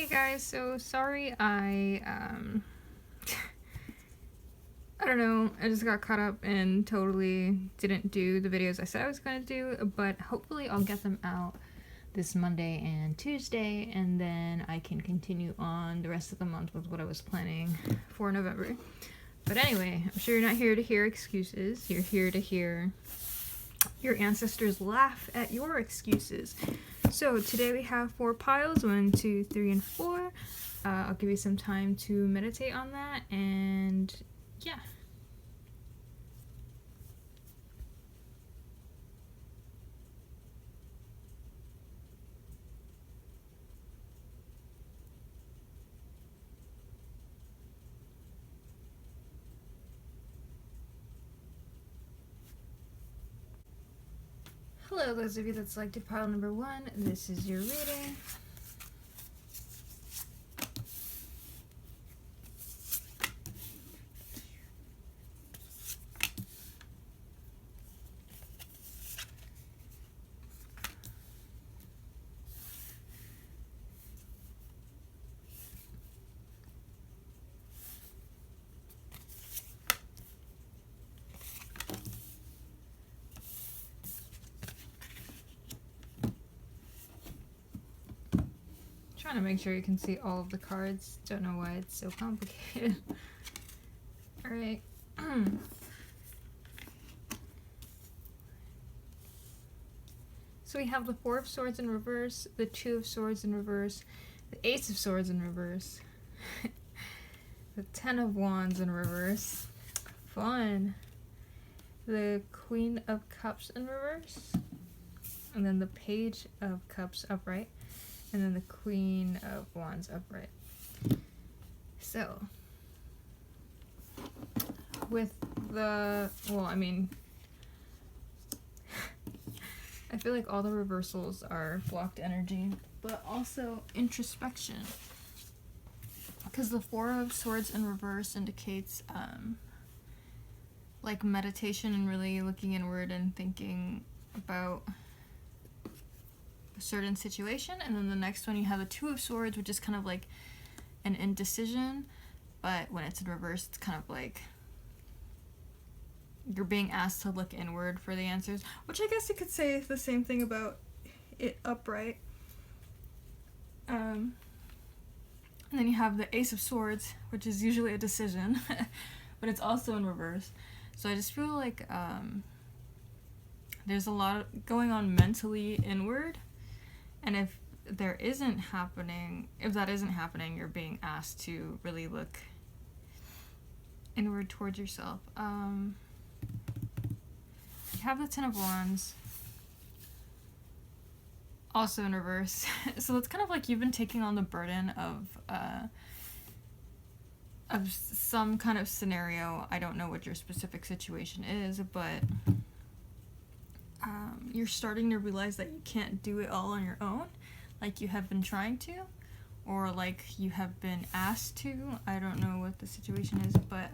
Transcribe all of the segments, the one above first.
Hey guys, so sorry I don't know, I just got caught up and totally didn't do the videos I said I was going to do, but hopefully I'll get them out this Monday and Tuesday, and then I can continue on the rest of the month with what I was planning for November. But anyway, I'm sure you're not here to hear excuses. You're here to hear your ancestors laugh at your excuses. So today we have 4 piles, 1, 2, 3, and 4. I'll give you some time to meditate on that, and yeah. Hello, those of you that selected pile number 1. This is your reading. Trying to make sure you can see all of the cards. Don't know why it's so complicated. Alright. So we have the 4 of Swords in reverse, the 2 of Swords in reverse, the Ace of Swords in reverse, the 10 of Wands in reverse, fun, the Queen of Cups in reverse, and then the Page of Cups upright, and then the Queen of Wands upright. So, with the, well, I mean, I feel like all the reversals are blocked energy, but also introspection. Because the 4 of Swords in reverse indicates, like meditation and really looking inward and thinking about a certain situation. And then the next one you have the 2 of Swords, which is kind of like an indecision, but when it's in reverse, it's kind of like you're being asked to look inward for the answers, which I guess you could say the same thing about it upright. And then you have the Ace of Swords, which is usually a decision, but it's also in reverse. So I just feel like there's a lot going on mentally inward, and if that isn't happening, you're being asked to really look inward towards yourself. You have the 10 of Wands, also in reverse. So it's kind of like you've been taking on the burden of some kind of scenario. I don't know what your specific situation is, but you're starting to realize that you can't do it all on your own, like you have been trying to, or like you have been asked to. I don't know what the situation is, but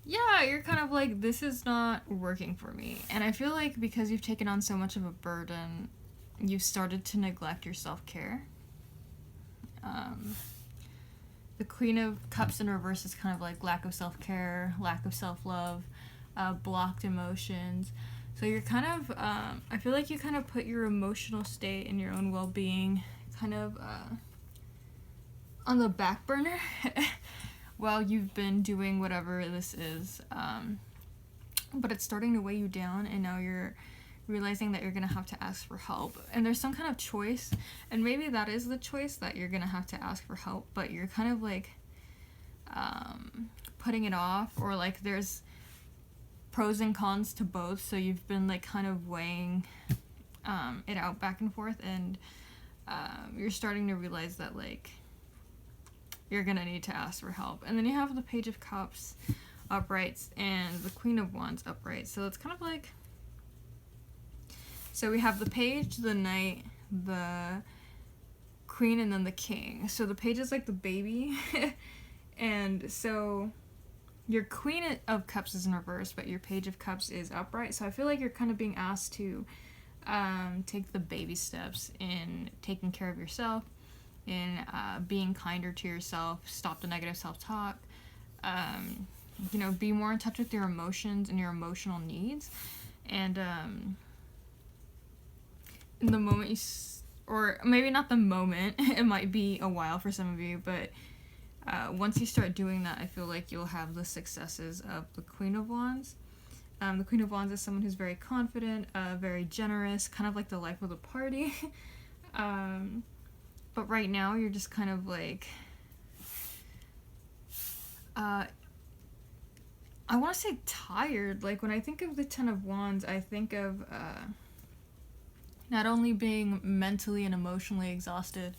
yeah, you're kind of like, this is not working for me. And I feel like because you've taken on so much of a burden, you've started to neglect your self-care. The Queen of Cups in reverse is kind of like lack of self-care, lack of self-love, blocked emotions. So you're kind of, I feel like you kind of put your emotional state and your own well-being kind of on the back burner while you've been doing whatever this is. But it's starting to weigh you down, and now you're realizing that you're gonna have to ask for help. And there's some kind of choice, and maybe that is the choice, that you're gonna have to ask for help, but you're kind of like putting it off, or like there's pros and cons to both, so you've been like kind of weighing it out back and forth, and you're starting to realize that like you're gonna need to ask for help. And then you have the Page of Cups uprights and the Queen of Wands upright. So it's kind of like, so we have the Page, the Knight, the Queen, and then the King. So the Page is like the baby and so your Queen of Cups is in reverse, but your Page of Cups is upright. So I feel like you're kind of being asked to take the baby steps in taking care of yourself, in being kinder to yourself, stop the negative self-talk, be more in touch with your emotions and your emotional needs. And in the moment or maybe not the moment, it might be a while for some of you, but once you start doing that, I feel like you'll have the successes of the Queen of Wands. The Queen of Wands is someone who's very confident, very generous, kind of like the life of the party. But right now, you're just kind of like, I want to say tired. Like, when I think of the Ten of Wands, I think of not only being mentally and emotionally exhausted,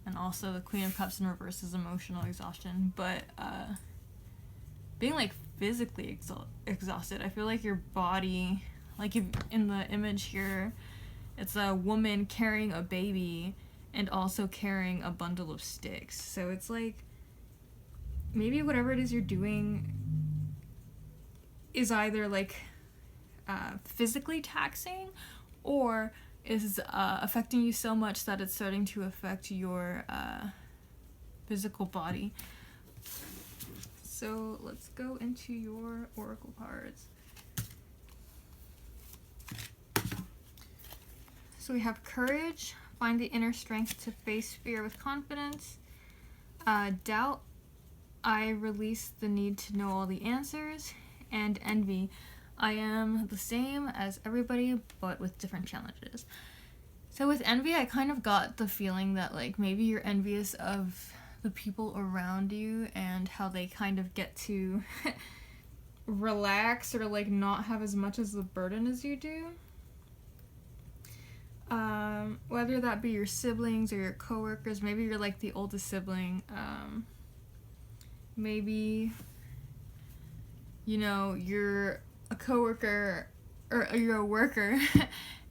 and also the Queen of Cups in reverse is emotional exhaustion, but being like physically exhausted. I feel like your body, like if in the image here, it's a woman carrying a baby and also carrying a bundle of sticks. So it's like maybe whatever it is you're doing is either like physically taxing, or is affecting you so much that it's starting to affect your physical body. So let's go into your oracle cards. So we have courage, find the inner strength to face fear with confidence. Doubt, I release the need to know all the answers. And envy, I am the same as everybody, but with different challenges. So with envy, I kind of got the feeling that like maybe you're envious of the people around you and how they kind of get to relax or like not have as much as the burden as you do. Whether that be your siblings or your coworkers, maybe you're like the oldest sibling, maybe you're a coworker or you're a worker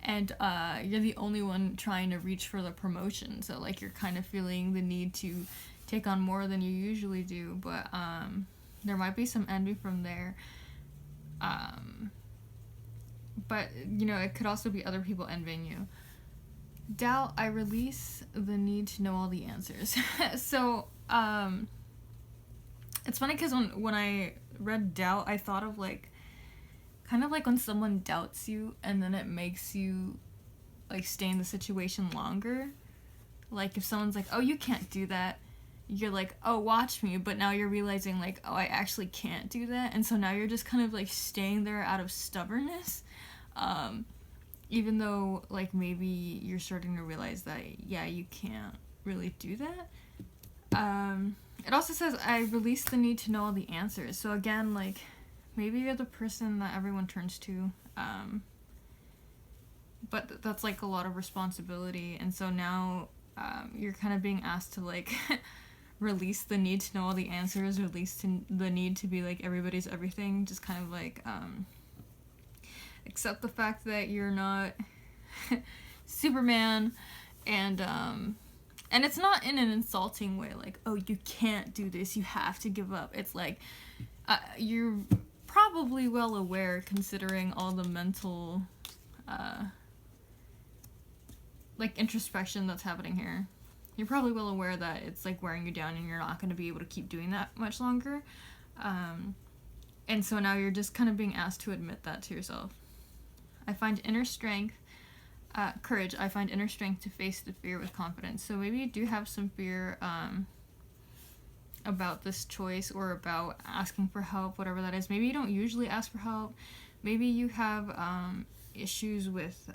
and you're the only one trying to reach for the promotion, so like you're kind of feeling the need to take on more than you usually do, but there might be some envy from there, but it could also be other people envying you. Doubt, I release the need to know all the answers. So it's funny because when I read doubt, I thought of like kind of like when someone doubts you and then it makes you like stay in the situation longer. Like if someone's like, oh, you can't do that, you're like, oh, watch me, but now you're realizing like, oh, I actually can't do that, and so now you're just kind of like staying there out of stubbornness, even though like maybe you're starting to realize that yeah, you can't really do that. It also says, I release the need to know all the answers. So again, like, maybe you're the person that everyone turns to, but that's, like, a lot of responsibility. And so now you're kind of being asked to, like, release the need to know all the answers, release the need to be, like, everybody's everything. Just kind of, like, accept the fact that you're not Superman, and it's not in an insulting way, like, oh, you can't do this, you have to give up. It's like, you're probably well aware, considering all the mental, like, introspection that's happening here. You're probably well aware that it's, like, wearing you down and you're not going to be able to keep doing that much longer. And so now you're just kind of being asked to admit that to yourself. I find inner strength. Courage, I find inner strength to face the fear with confidence. So maybe you do have some fear about this choice or about asking for help, whatever that is. Maybe you don't usually ask for help. Maybe you have issues with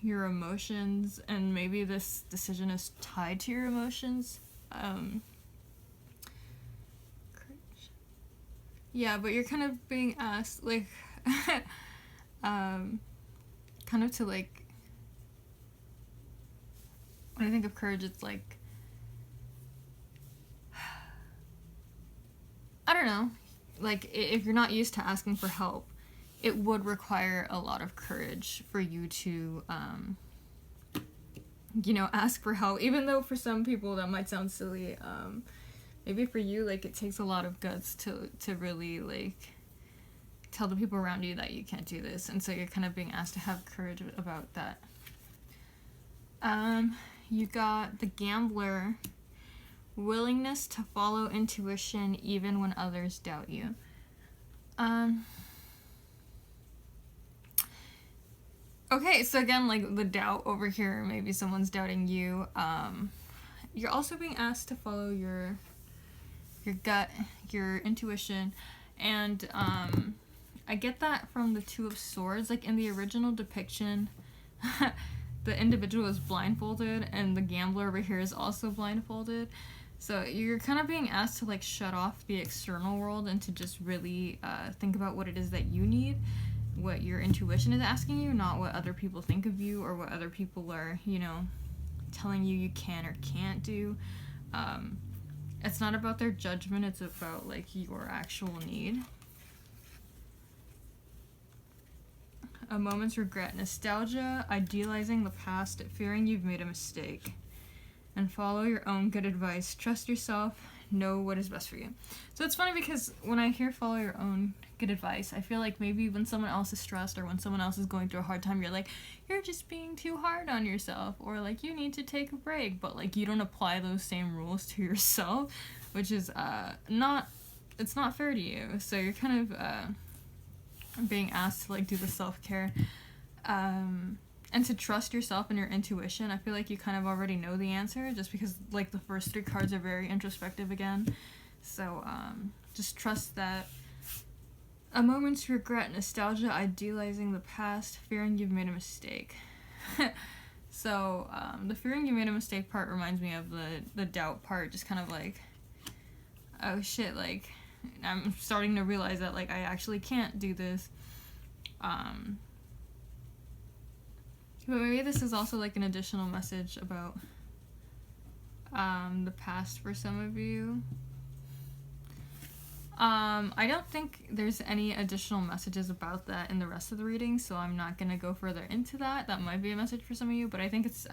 your emotions, and maybe this decision is tied to your emotions. Yeah, but you're kind of being asked, like, kind of to, like, when I think of courage, it's like, I don't know, like, if you're not used to asking for help, it would require a lot of courage for you to, ask for help, even though for some people that might sound silly. Maybe for you, like, it takes a lot of guts to really, like, tell the people around you that you can't do this, and so you're kind of being asked to have courage about that. You got the Gambler, willingness to follow intuition even when others doubt you. Okay, so again, like the doubt over here, maybe someone's doubting you. You're also being asked to follow your gut, your intuition, and I get that from the Two of Swords. Like in the original depiction, the individual is blindfolded, and the gambler over here is also blindfolded. So you're kind of being asked to like shut off the external world and to just really think about what it is that you need, what your intuition is asking you, not what other people think of you or what other people are, you know, telling you can or can't do. It's not about their judgment, it's about like your actual need. A moment's regret, nostalgia, idealizing the past, fearing you've made a mistake. And follow your own good advice. Trust yourself, know what is best for you. So it's funny because when I hear follow your own good advice, I feel like maybe when someone else is stressed or when someone else is going through a hard time, you're like, you're just being too hard on yourself, or like you need to take a break, but like you don't apply those same rules to yourself, which is it's not fair to you. So you're kind of being asked to like do the self-care and to trust yourself and your intuition. I feel like you kind of already know the answer just because like the first three cards are very introspective again. So just trust that. A moment's regret, nostalgia, idealizing the past, fearing you've made a mistake. So the fearing you made a mistake part reminds me of the doubt part, just kind of like, oh shit, like I'm starting to realize that like I actually can't do this. But maybe this is also like an additional message about the past for some of you. I don't think there's any additional messages about that in the rest of the reading, so I'm not gonna go further into that. That might be a message for some of you, but I think it's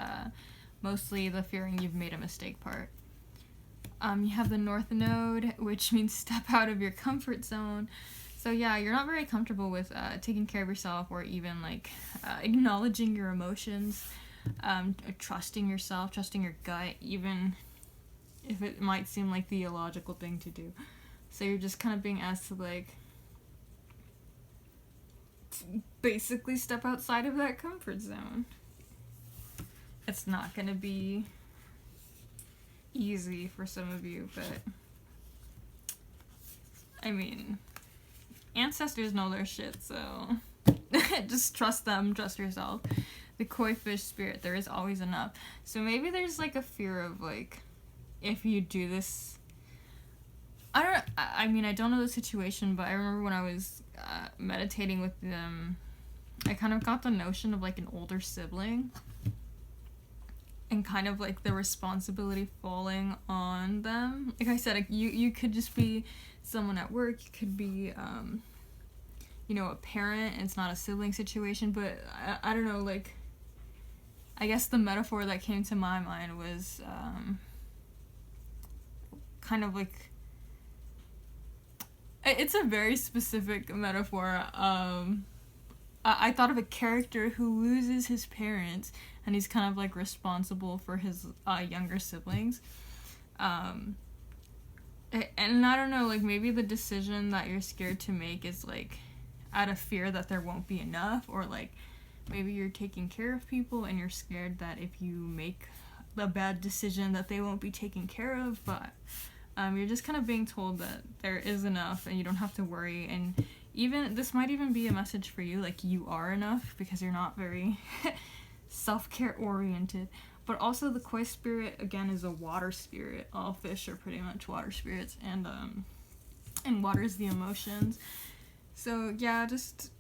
mostly the fearing you've made a mistake part. You have the North Node, which means step out of your comfort zone. So yeah, you're not very comfortable with taking care of yourself or even like acknowledging your emotions, trusting yourself, trusting your gut, even if it might seem like the illogical thing to do. So you're just kind of being asked to like basically step outside of that comfort zone. It's not gonna be easy for some of you, but I mean, ancestors know their shit, so just trust them, trust yourself. The koi fish spirit, there is always enough. So maybe there's like a fear of like, if you do this, I mean, I don't know the situation, but I remember when I was meditating with them, I kind of got the notion of like an older sibling and kind of like the responsibility falling on them. Like I said, like, you could just be someone at work, you could be you know, a parent, and it's not a sibling situation, but I don't know, like I guess the metaphor that came to my mind was kind of like, it's a very specific metaphor. I thought of a character who loses his parents and he's kind of like responsible for his younger siblings. And I don't know, like maybe the decision that you're scared to make is like out of fear that there won't be enough, or like maybe you're taking care of people and you're scared that if you make the bad decision that they won't be taken care of, but you're just kind of being told that there is enough and you don't have to worry. And even this might even be a message for you, like you are enough because you're not very self-care oriented. But also the koi spirit again is a water spirit. All fish are pretty much water spirits, and water is the emotions. So yeah, just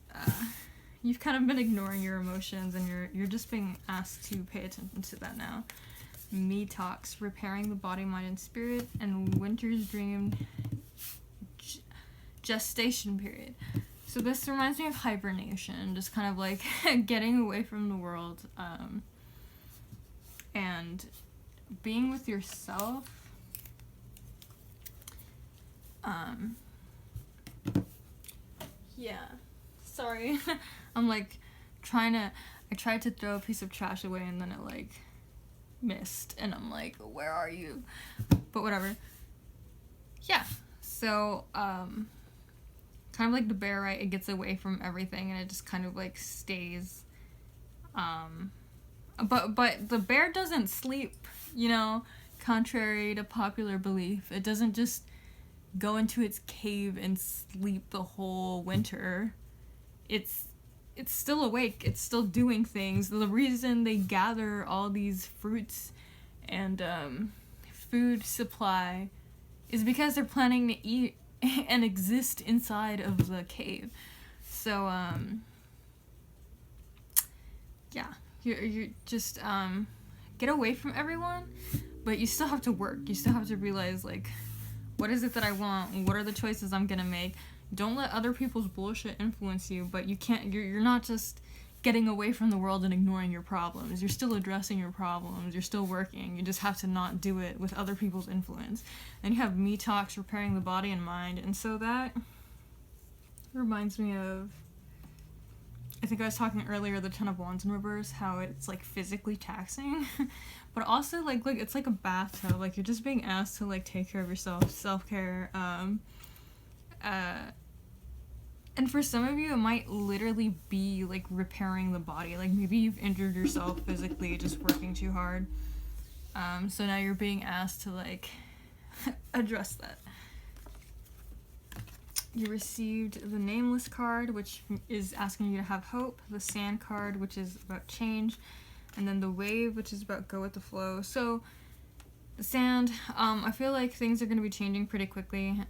you've kind of been ignoring your emotions, and you're just being asked to pay attention to that now. Me talks, repairing the body, mind, and spirit, and winter's dream, gestation period. So this reminds me of hibernation, just kind of like getting away from the world, and being with yourself. yeah. Sorry. I'm like I tried to throw a piece of trash away and then it like missed and I'm like, where are you? But whatever. Yeah. So, kind of like the bear, right? It gets away from everything and it just kind of like stays. But the bear doesn't sleep, you know, contrary to popular belief. It doesn't just go into its cave and sleep the whole winter. It's still awake. It's still doing things. The reason they gather all these fruits and food supply is because they're planning to eat and exist inside of the cave. So yeah, you just get away from everyone, but you still have to work. You still have to realize like, what is it that I want? What are the choices I'm gonna make? Don't let other people's bullshit influence you, but you can't, you're not just getting away from the world and ignoring your problems. You're still addressing your problems. You're still working. You just have to not do it with other people's influence. And you have me talks, repairing the body and mind. And so that reminds me of, I think I was talking earlier, the Ten of Wands in reverse, how it's like physically taxing, but also like it's like a bathtub. Like you're just being asked to like take care of yourself, self-care. And for some of you, it might literally be like repairing the body. Like maybe you've injured yourself physically just working too hard. So now you're being asked to like address that. You received the Nameless card, which is asking you to have hope. The Sand card, which is about change. And then the Wave, which is about go with the flow. So the Sand, I feel like things are going to be changing pretty quickly.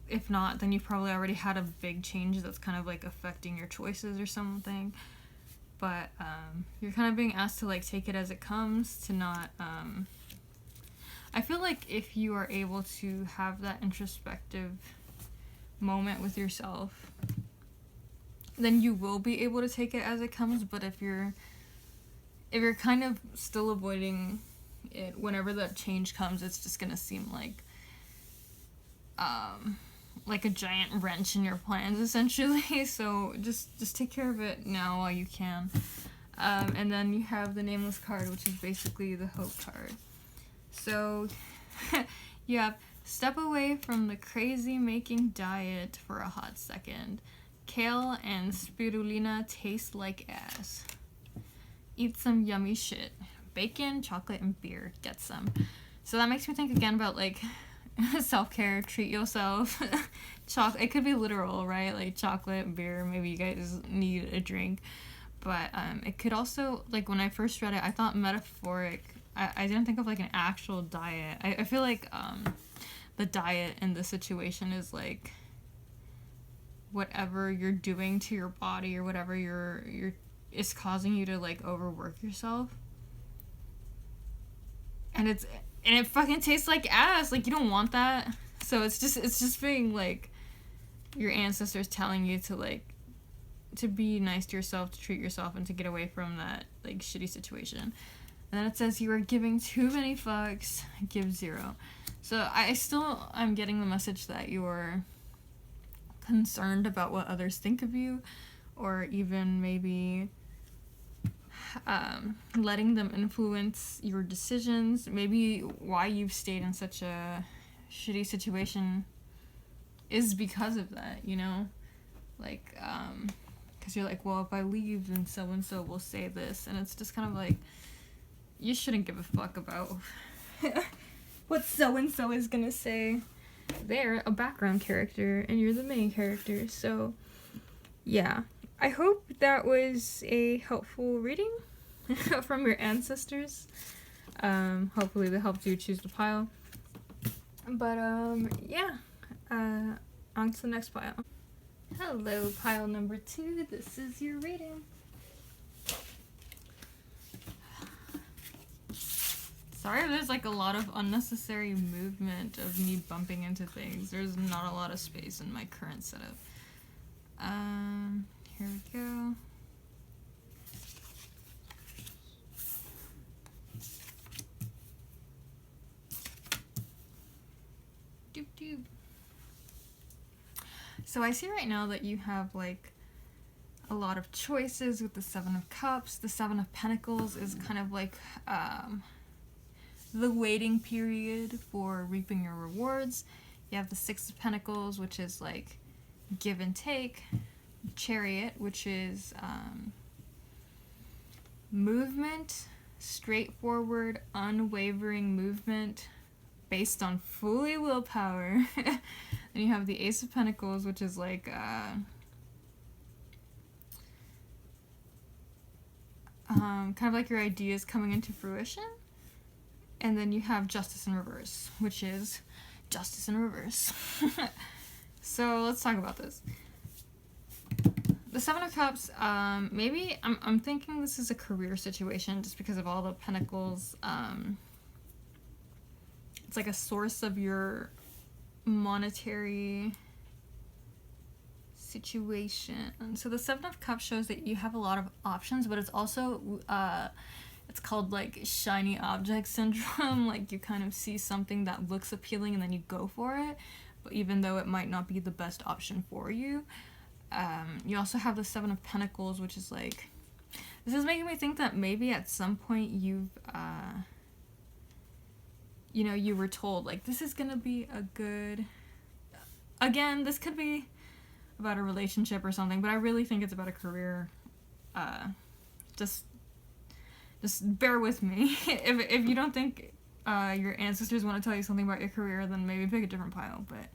If not, then you've probably already had a big change that's kind of like affecting your choices or something. But you're kind of being asked to like take it as it comes, to not I feel like if you are able to have that introspective moment with yourself, then you will be able to take it as it comes. But if you're kind of still avoiding it, whenever that change comes, it's just gonna seem like a giant wrench in your plans, essentially. So just take care of it now while you can. And then you have the Nameless card, which is basically the Hope card. So you have step away from the crazy making diet for a hot second. Kale and spirulina taste like ass. Eat some yummy shit. Bacon, chocolate, and beer. Get some. So that makes me think again about like self-care, treat yourself. It could be literal, right? Like chocolate, beer, maybe you guys need a drink. But it could also, like when I first read it, I thought metaphoric. I didn't think of like an actual diet. I feel like the diet in this situation is like whatever you're doing to your body or whatever is causing you to like overwork yourself. And it fucking tastes like ass. Like you don't want that. So it's just being like your ancestors telling you to like to be nice to yourself, to treat yourself, and to get away from that like shitty situation. And then it says you are giving too many fucks, give 0. So I'm getting the message that you're concerned about what others think of you, or even maybe letting them influence your decisions. Maybe why you've stayed in such a shitty situation is because of that, you know? Like, because you're like, well, if I leave, then so-and-so will say this. And it's just kind of like, you shouldn't give a fuck about what so-and-so is gonna say. They're a background character, and you're the main character. So, yeah. I hope that was a helpful reading from your ancestors. Hopefully that helped you choose the pile. But, yeah. On to the next pile. Hello, pile number 2. This is your reading. Sorry if there's like a lot of unnecessary movement of me bumping into things. There's not a lot of space in my current setup. Here we go. Doop doop. So I see right now that you have like a lot of choices with the Seven of Cups. The Seven of Pentacles is kind of like the waiting period for reaping your rewards. You have the Six of Pentacles, which is like give and take. Chariot, which is movement, straightforward, unwavering movement based on fully willpower. Then you have the Ace of Pentacles, which is like kind of like your ideas coming into fruition. And then you have Justice in reverse, which is justice in reverse. So let's talk about this. The Seven of Cups, maybe I'm thinking this is a career situation just because of all the pentacles. It's like a source of your monetary situation. So the Seven of Cups shows that you have a lot of options, but it's also it's called like shiny object syndrome. Like you kind of see something that looks appealing and then you go for it, but even though it might not be the best option for you. You also have the Seven of Pentacles, which is like, this is making me think that maybe at some point you've, you know, you were told, like, this is gonna be a good, again, this could be about a relationship or something, but I really think it's about a career. Just bear with me. If you don't think your ancestors want to tell you something about your career, then maybe pick a different pile, but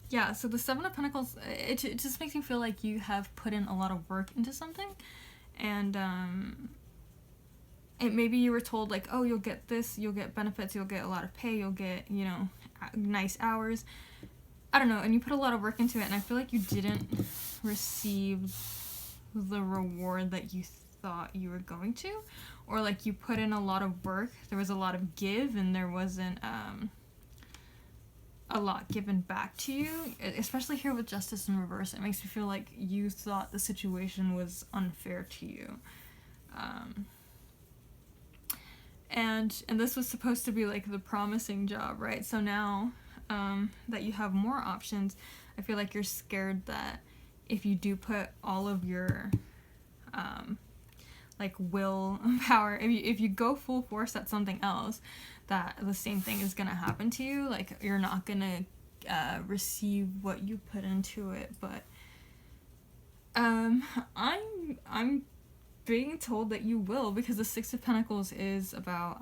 yeah, so the Seven of Pentacles, it just makes me feel like you have put in a lot of work into something, and maybe you were told like, oh, you'll get this, you'll get benefits, you'll get a lot of pay, you'll get, you know, nice hours, I don't know, and you put a lot of work into it, and I feel like you didn't receive the reward that you thought you were going to, or like you put in a lot of work, there was a lot of give, and there wasn't a lot given back to you, especially here with Justice in reverse. It makes me feel like you thought the situation was unfair to you. And this was supposed to be like the promising job, right? So now that you have more options, I feel like you're scared that if you do put all of your like will power, if you go full force at something else, that the same thing is gonna happen to you. Like you're not gonna receive what you put into it. But I'm being told that you will, because the Six of Pentacles is about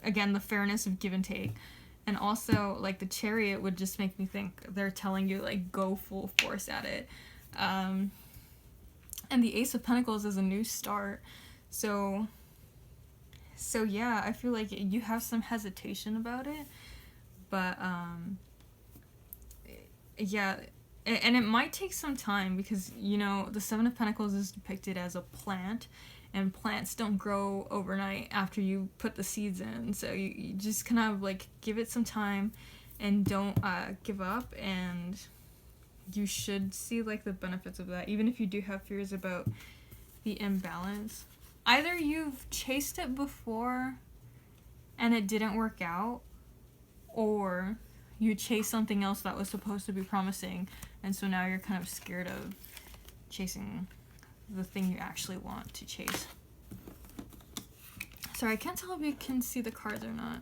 again the fairness of give and take, and also like the Chariot would just make me think they're telling you like go full force at it. And the Ace of Pentacles is a new start. So yeah, I feel like you have some hesitation about it, but yeah, and it might take some time because, you know, the Seven of Pentacles is depicted as a plant, and plants don't grow overnight after you put the seeds in, so you just kind of like give it some time and don't give up, and you should see like the benefits of that, even if you do have fears about the imbalance. Either you've chased it before and it didn't work out, or you chased something else that was supposed to be promising, and so now you're kind of scared of chasing the thing you actually want to chase. Sorry, I can't tell if you can see the cards or not.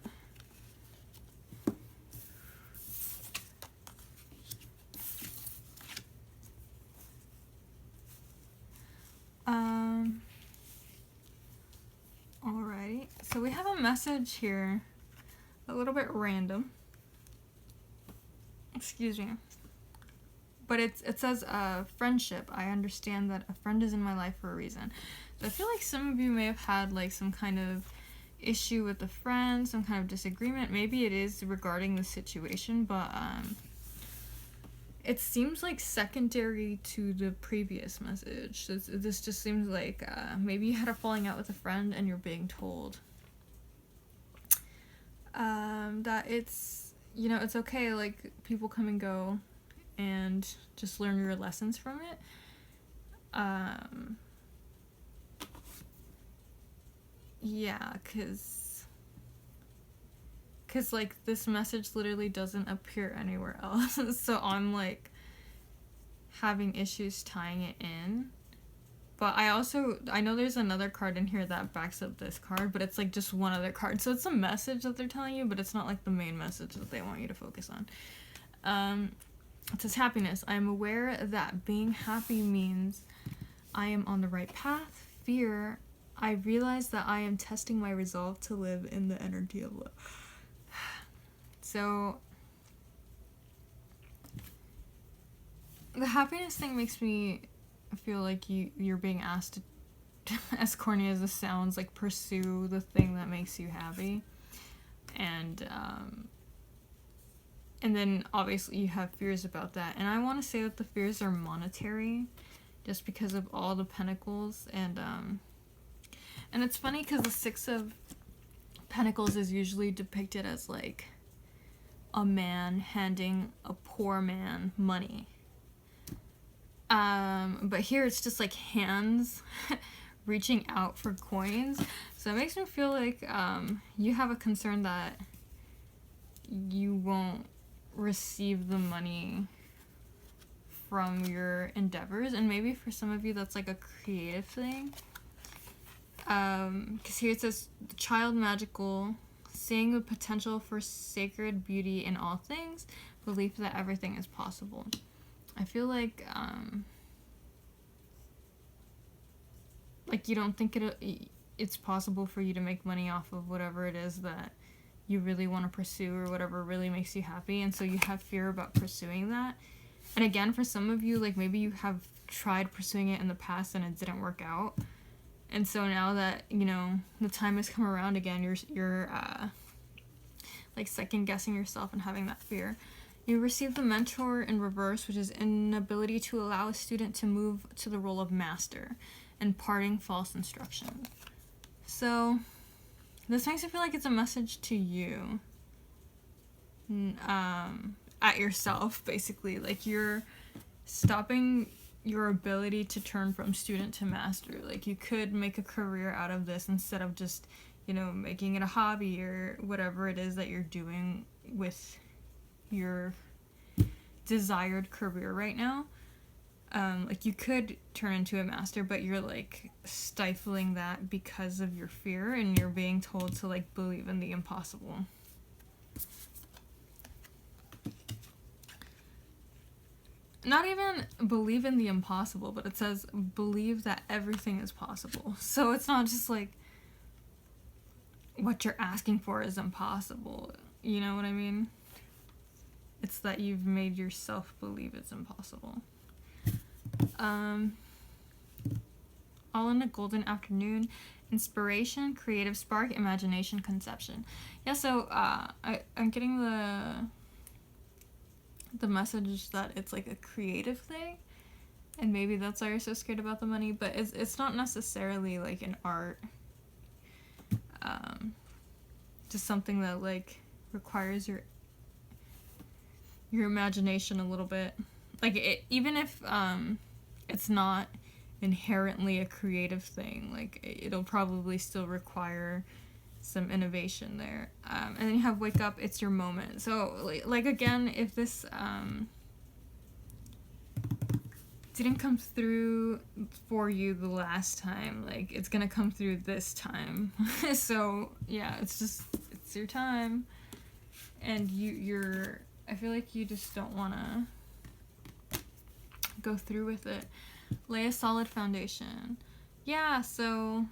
Alrighty, so we have a message here, a little bit random. Excuse me. But it says, friendship. I understand that a friend is in my life for a reason. So I feel like some of you may have had like some kind of issue with a friend, some kind of disagreement. Maybe it is regarding the situation, but it seems like secondary to the previous message. This just seems like maybe you had a falling out with a friend and you're being told that it's, you know, it's okay, like people come and go, and just learn your lessons from it. Yeah, because because, like, this message literally doesn't appear anywhere else. So I'm, like, having issues tying it in. But I know there's another card in here that backs up this card, but it's, like, just one other card. So it's a message that they're telling you, but it's not, like, the main message that they want you to focus on. It says, happiness. I am aware that being happy means I am on the right path. Fear. I realize that I am testing my resolve to live in the energy of love. So, the happiness thing makes me feel like you're being asked to, as corny as this sounds, like, pursue the thing that makes you happy. And then obviously you have fears about that. And I want to say that the fears are monetary, just because of all the pentacles. And it's funny because the Six of Pentacles is usually depicted as, like, a man handing a poor man money. But here it's just, like, hands reaching out for coins. So it makes me feel like you have a concern that you won't receive the money from your endeavors. And maybe for some of you that's, like, a creative thing. Because here it says, child magical, seeing the potential for sacred beauty in all things, belief that everything is possible. I feel like you don't think it's possible for you to make money off of whatever it is that you really want to pursue or whatever really makes you happy, and so you have fear about pursuing that. And again, for some of you, like, maybe you have tried pursuing it in the past and it didn't work out. And so now that, you know, the time has come around again, you're like, second-guessing yourself and having that fear. You receive the mentor in reverse, which is inability to allow a student to move to the role of master, imparting false instruction. So, this makes me feel like it's a message to you. At yourself, basically. Like, you're stopping your ability to turn from student to master. Like, you could make a career out of this instead of just, you know, making it a hobby or whatever it is that you're doing with your desired career right now. Like, you could turn into a master, but you're, like, stifling that because of your fear, and you're being told to, like, believe in the impossible. Not even believe in the impossible, but it says believe that everything is possible. So it's not just, like, what you're asking for is impossible. You know what I mean? It's that you've made yourself believe it's impossible. All in a golden afternoon. Inspiration, creative spark, imagination, conception. Yeah, so I'm getting the message that it's, like, a creative thing, and maybe that's why you're so scared about the money, but it's not necessarily, like, an art. Just something that, like, requires your imagination a little bit. Like, even if it's not inherently a creative thing, like, it'll probably still require some innovation there. And then you have wake up, it's your moment. So, like, again, if this didn't come through for you the last time, like, it's gonna come through this time. So, yeah, it's your time. And I feel like you just don't want to go through with it. Lay a solid foundation. Yeah, so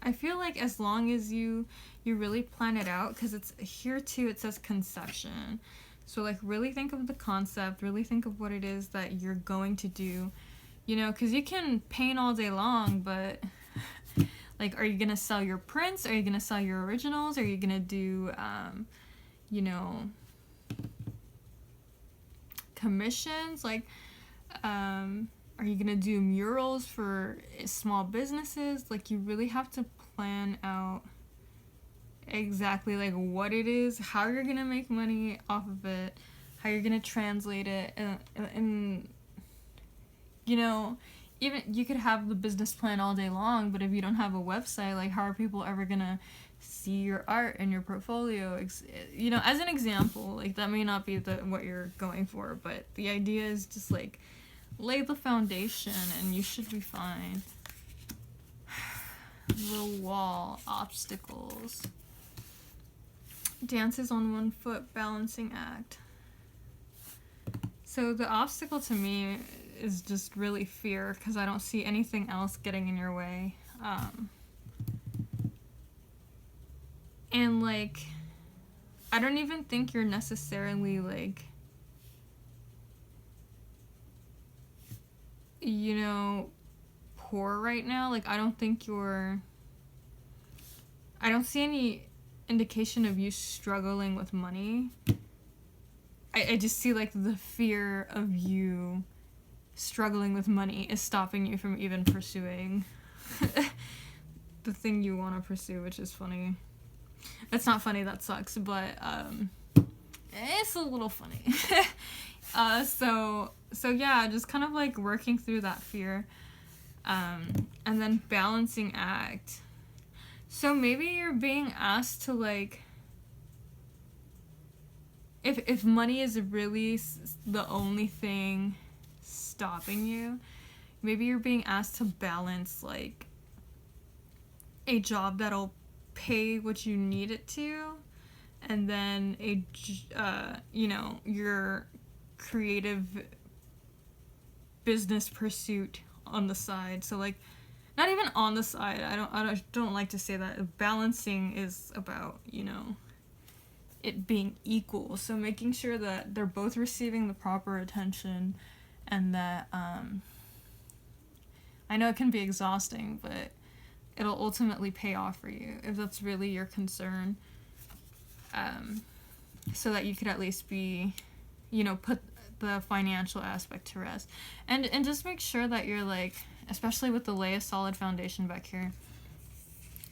I feel like as long as you really plan it out, because it's here too, it says conception. So, like, really think of the concept, really think of what it is that you're going to do, you know, because you can paint all day long, but, like, are you going to sell your prints? Are you going to sell your originals? Are you going to do, you know, commissions? Like, are you gonna do murals for small businesses? Like, you really have to plan out exactly, like, what it is, how you're gonna make money off of it, how you're gonna translate it, and you know, even you could have the business plan all day long, but if you don't have a website, like, how are people ever gonna see your art and your portfolio? You know, as an example, like, that may not be what you're going for, but the idea is just, like, lay the foundation and you should be fine. The wall, obstacles. Dances on one foot, balancing act. So the obstacle to me is just really fear, because I don't see anything else getting in your way. And, like, I don't even think you're necessarily, like, you know, poor right now. Like, I don't see any indication of you struggling with money. I just see, like, the fear of you struggling with money is stopping you from even pursuing the thing you want to pursue, which is funny. That's not funny, that sucks, but it's a little funny. So yeah, just kind of, like, working through that fear, and then balancing act. So maybe you're being asked to, like, if money is really the only thing stopping you, maybe you're being asked to balance, like, a job that'll pay what you need it to, and then you know, your creative business pursuit on the side. So, like, not even on the side. I don't like to say that. Balancing is about, you know, it being equal. So making sure that they're both receiving the proper attention, and that I know it can be exhausting, but it'll ultimately pay off for you if that's really your concern. So that you could at least be, you know, put the financial aspect to rest. And just make sure that you're, like, especially with the lay a solid foundation back here,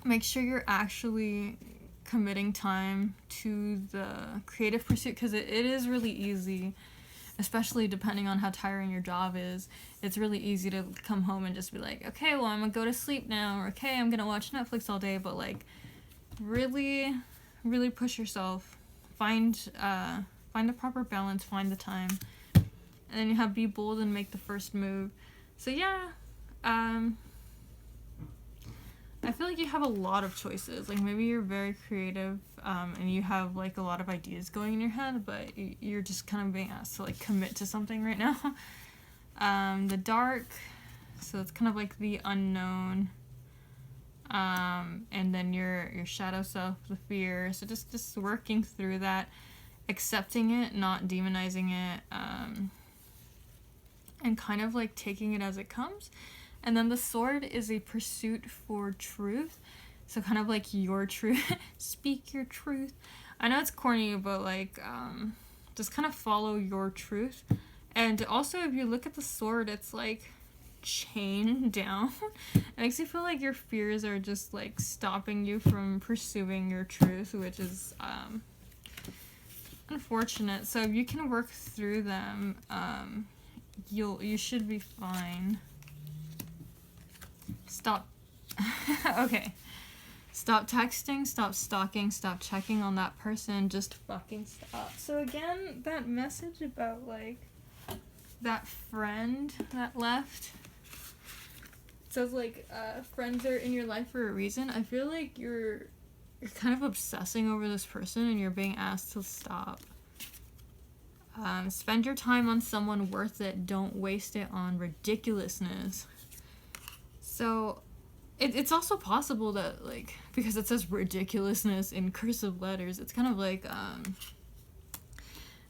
make sure you're actually committing time to the creative pursuit, because it is really easy, especially depending on how tiring your job is. It's really easy to come home and just be like, okay, well, I'm gonna go to sleep now, or okay, I'm gonna watch Netflix all day. But, like, really, really push yourself. Find the proper balance, find the time, and then you have be bold and make the first move. So yeah, I feel like you have a lot of choices. Like, maybe you're very creative, and you have, like, a lot of ideas going in your head, but you're just kind of being asked to, like, commit to something right now. The dark, so it's kind of like the unknown. And then your shadow self, the fear. So just working through that, accepting it, not demonizing it, and kind of, like, taking it as it comes. And then the sword is a pursuit for truth. So kind of like your truth. Speak your truth. I know it's corny, but, like, just kind of follow your truth. And also, if you look at the sword, it's, like, chained down. It makes you feel like your fears are just, like, stopping you from pursuing your truth, which is unfortunate. So if you can work through them, you should be fine. Stop. Okay. Stop texting, stop stalking, stop checking on that person, just fucking stop. So again, that message about, like, that friend that left, it says, like, friends are in your life for a reason. I feel like you're kind of obsessing over this person, and you're being asked to stop. Spend your time on someone worth it. Don't waste it on ridiculousness. So it's also possible that, like, because it says ridiculousness in cursive letters, it's kind of like,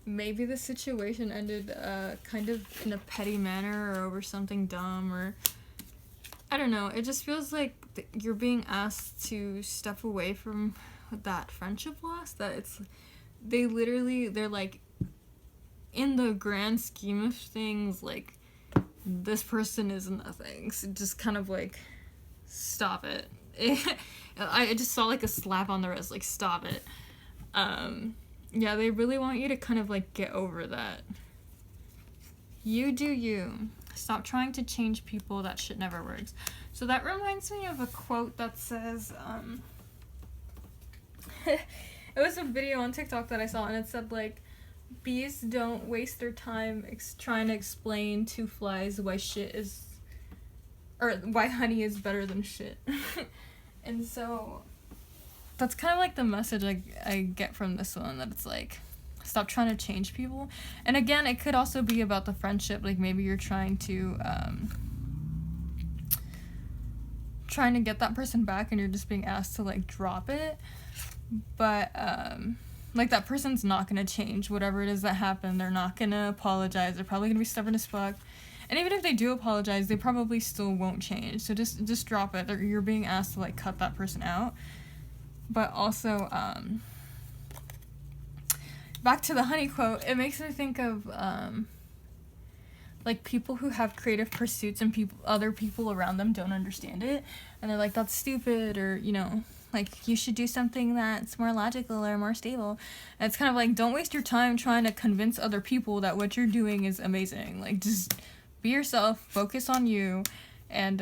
maybe the situation ended kind of in a petty manner, or over something dumb, or I don't know. It just feels like you're being asked to step away from that friendship loss, that they're like, in the grand scheme of things, like, this person is nothing. So just kind of, like, stop it. I just saw, like, a slap on the wrist, like, stop it. Yeah, they really want you to kind of, like, get over that. You do you. Stop trying to change people. That shit never works. So that reminds me of a quote that says, it was a video on TikTok that I saw, and it said, like, bees don't waste their time trying to explain to flies why why honey is better than shit. And so that's kind of like the message I get from this one, that it's like, stop trying to change people. And again, it could also be about the friendship. Like, maybe you're trying to get that person back, and you're just being asked to, like, drop it. But like, that person's not gonna change. Whatever it is that happened, they're not gonna apologize. They're probably gonna be stubborn as fuck. And even if they do apologize, they probably still won't change. So just drop it. You're being asked to, like, cut that person out. But also, back to the honey quote, it makes me think of, like, people who have creative pursuits and other people around them don't understand it. And they're like, that's stupid, or, you know, like, you should do something that's more logical or more stable. And it's kind of like, don't waste your time trying to convince other people that what you're doing is amazing. Like, just be yourself, focus on you, and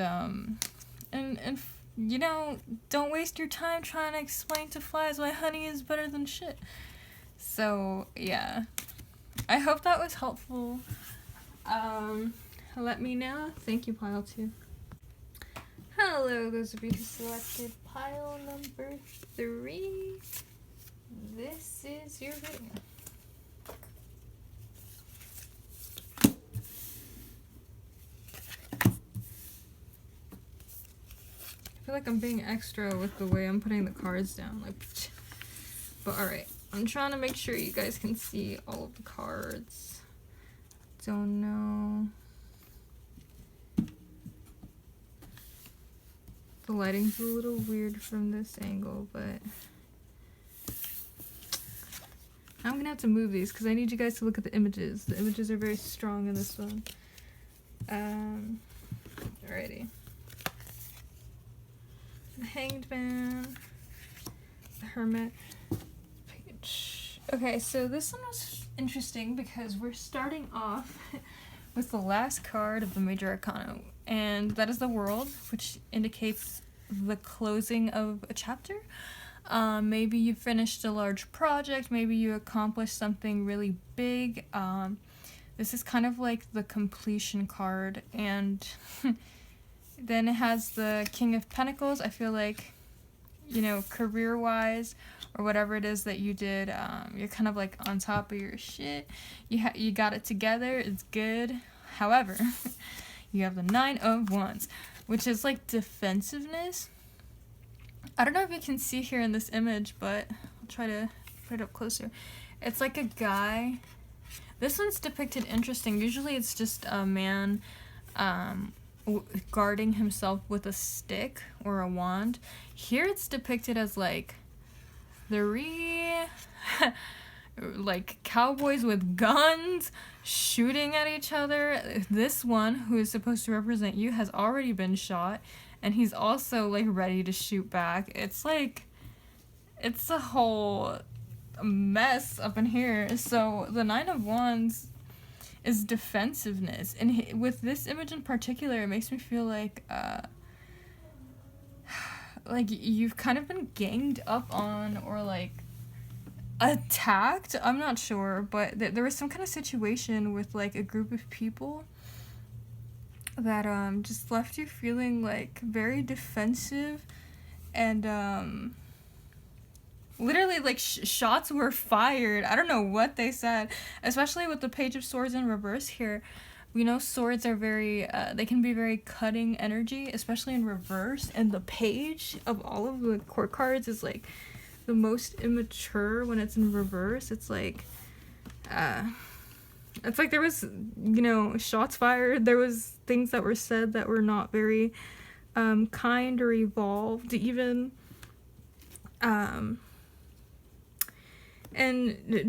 you know, don't waste your time trying to explain to flies why honey is better than shit. So, yeah. I hope that was helpful. Let me know. Thank you, Pile 2. Hello, those of you who selected pile number 3. This is your video. I feel like I'm being extra with the way I'm putting the cards down. Like, but alright. I'm trying to make sure you guys can see all of the cards. Don't know. The lighting's a little weird from this angle, but I'm gonna have to move these because I need you guys to look at the images. The images are very strong in this one. Alrighty. The Hanged Man, the Hermit, page. Okay, so this one was interesting because we're starting off with the last card of the Major Arcana, and that is the World, which indicates the closing of a chapter. Maybe you finished a large project, maybe you accomplished something really big. This is kind of like the completion card, and then it has the King of Pentacles. I feel like, you know, career-wise, or whatever it is that you did, you're kind of like on top of your shit. You got it together, it's good. However, you have the 9 of Wands, which is like defensiveness. I don't know if you can see here in this image, but I'll try to put it up closer. It's like a guy. This one's depicted interesting. Usually it's just a man guarding himself with a stick or a wand. Here it's depicted as like like cowboys with guns shooting at each other. This one, who is supposed to represent you, has already been shot, and he's also like ready to shoot back. It's like, it's a whole mess up in here. So the 9 of Wands is defensiveness, and with this image in particular, it makes me feel like you've kind of been ganged up on, or like attacked. I'm not sure, but there was some kind of situation with like a group of people that just left you feeling like very defensive, and literally like shots were fired. I don't know what they said, especially with the Page of Swords in reverse here. We know swords are very they can be very cutting energy, especially in reverse, and the Page of all of the court cards is like the most immature when it's in reverse. It's like there was, you know, shots fired. There was things that were said that were not very kind or evolved even, and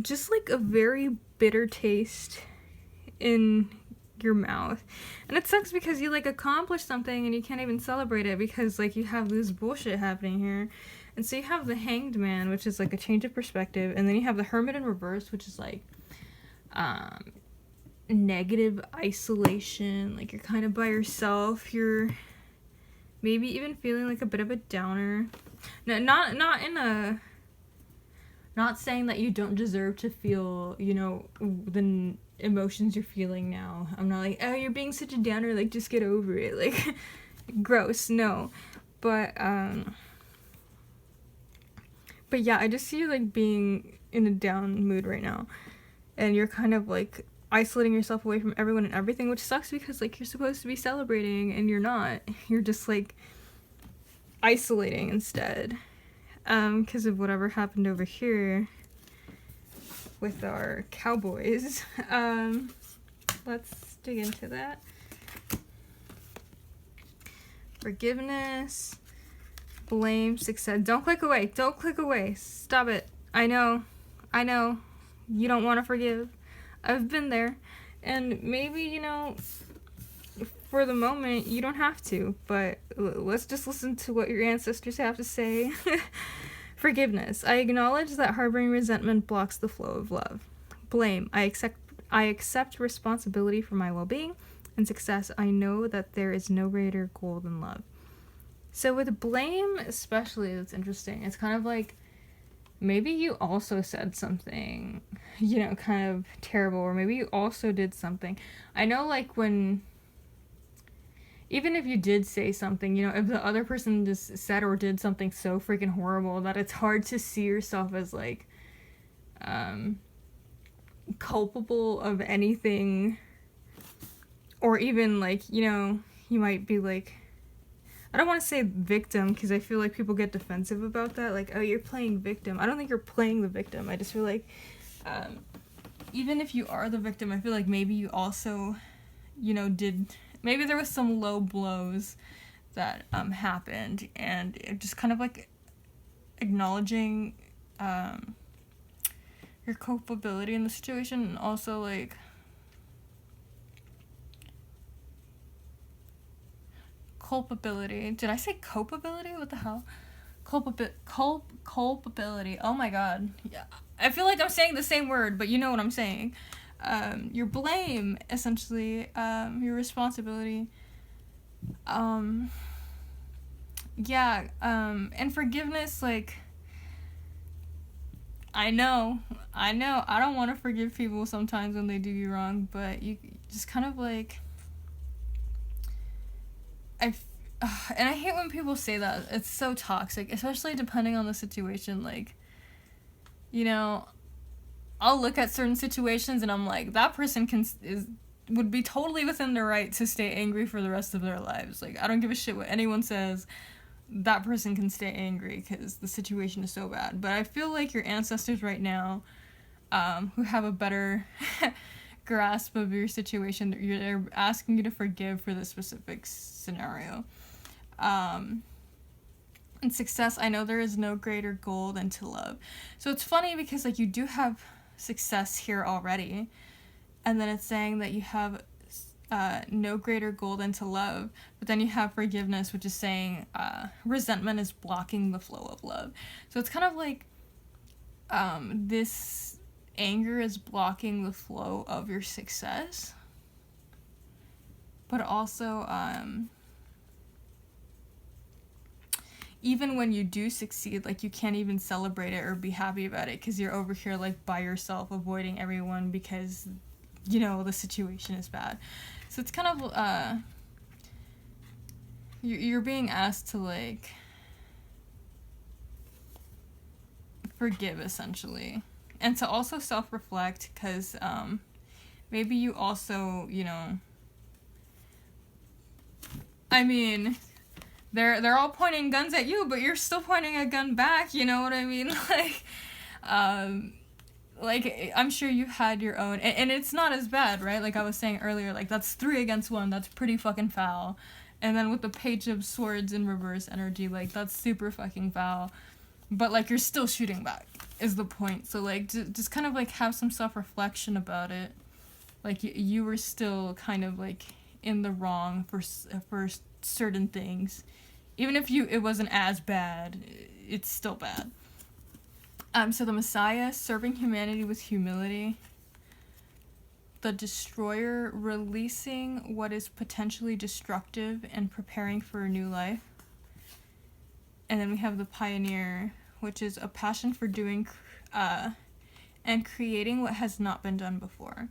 just like a very bitter taste in your mouth. And it sucks because you like accomplish something and you can't even celebrate it because like you have this bullshit happening here. And so you have the Hanged Man, which is like a change of perspective, and then you have the Hermit in reverse, which is like negative isolation, like you're kind of by yourself, you're maybe even feeling like a bit of a downer. No, not in a, not saying that you don't deserve to feel, you know, the emotions you're feeling now. I'm not like, oh, you're being such a downer, like just get over it, like gross, no. But yeah, I just see you like being in a down mood right now, and you're kind of like isolating yourself away from everyone and everything, which sucks because like you're supposed to be celebrating and you're not. You're just like isolating instead, because of whatever happened over here with our cowboys. Let's dig into that. Forgiveness, blame, success. Don't click away. Don't click away. Stop it. I know. You don't want to forgive. I've been there. And maybe, you know, for the moment, you don't have to. But let's just listen to what your ancestors have to say. Forgiveness. I acknowledge that harboring resentment blocks the flow of love. Blame. I accept responsibility for my well-being. And success. I know that there is no greater goal than love. So with blame especially, it's interesting. It's kind of like, maybe you also said something, you know, kind of terrible, or maybe you also did something. I know, like, when, even if you did say something, you know, if the other person just said or did something so freaking horrible that it's hard to see yourself as, like, culpable of anything, or even, like, you know, you might be, like, I don't want to say victim, because I feel like people get defensive about that. Like, oh, you're playing victim. I don't think you're playing the victim. I just feel like, even if you are the victim, I feel like maybe you also, you know, maybe there was some low blows that happened, and it just kind of like acknowledging your culpability in the situation, and also like culpability. Did I say culpability? What the hell? Culpability. Oh my god. Yeah. I feel like I'm saying the same word, but you know what I'm saying. Your blame, essentially, your responsibility. Yeah, and forgiveness, like, I know, I don't want to forgive people sometimes when they do you wrong, but you just kind of like, and I hate when people say that. It's so toxic, especially depending on the situation. Like, you know, I'll look at certain situations and I'm like, that person would be totally within their right to stay angry for the rest of their lives. Like, I don't give a shit what anyone says. That person can stay angry because the situation is so bad. But I feel like your ancestors right now, who have a better grasp of your situation, they're asking you to forgive for this specific scenario. And success, I know there is no greater goal than to love. So it's funny because, like, you do have success here already, and then it's saying that you have no greater goal than to love, but then you have forgiveness, which is saying resentment is blocking the flow of love. So it's kind of like this anger is blocking the flow of your success, but also even when you do succeed, like, you can't even celebrate it or be happy about it because you're over here, like, by yourself, avoiding everyone because, you know, the situation is bad. So it's kind of, you're being asked to, like, forgive, essentially. And to also self-reflect, because, maybe you also, you know, I mean, they're all pointing guns at you, but you're still pointing a gun back, you know what I mean? Like, I'm sure you had your own, and it's not as bad, right? Like I was saying earlier, like, that's 3 against 1, that's pretty fucking foul. And then with the Page of Swords in reverse energy, like, that's super fucking foul. But, like, you're still shooting back, is the point. So, like, just kind of, like, have some self-reflection about it. Like, you were still kind of, like, in the wrong for certain things. Even if it wasn't as bad, it's still bad. So the Messiah, serving humanity with humility. the destroyer, releasing what is potentially destructive and preparing for a new life. And then we have the pioneer, which is a passion for doing and creating what has not been done before.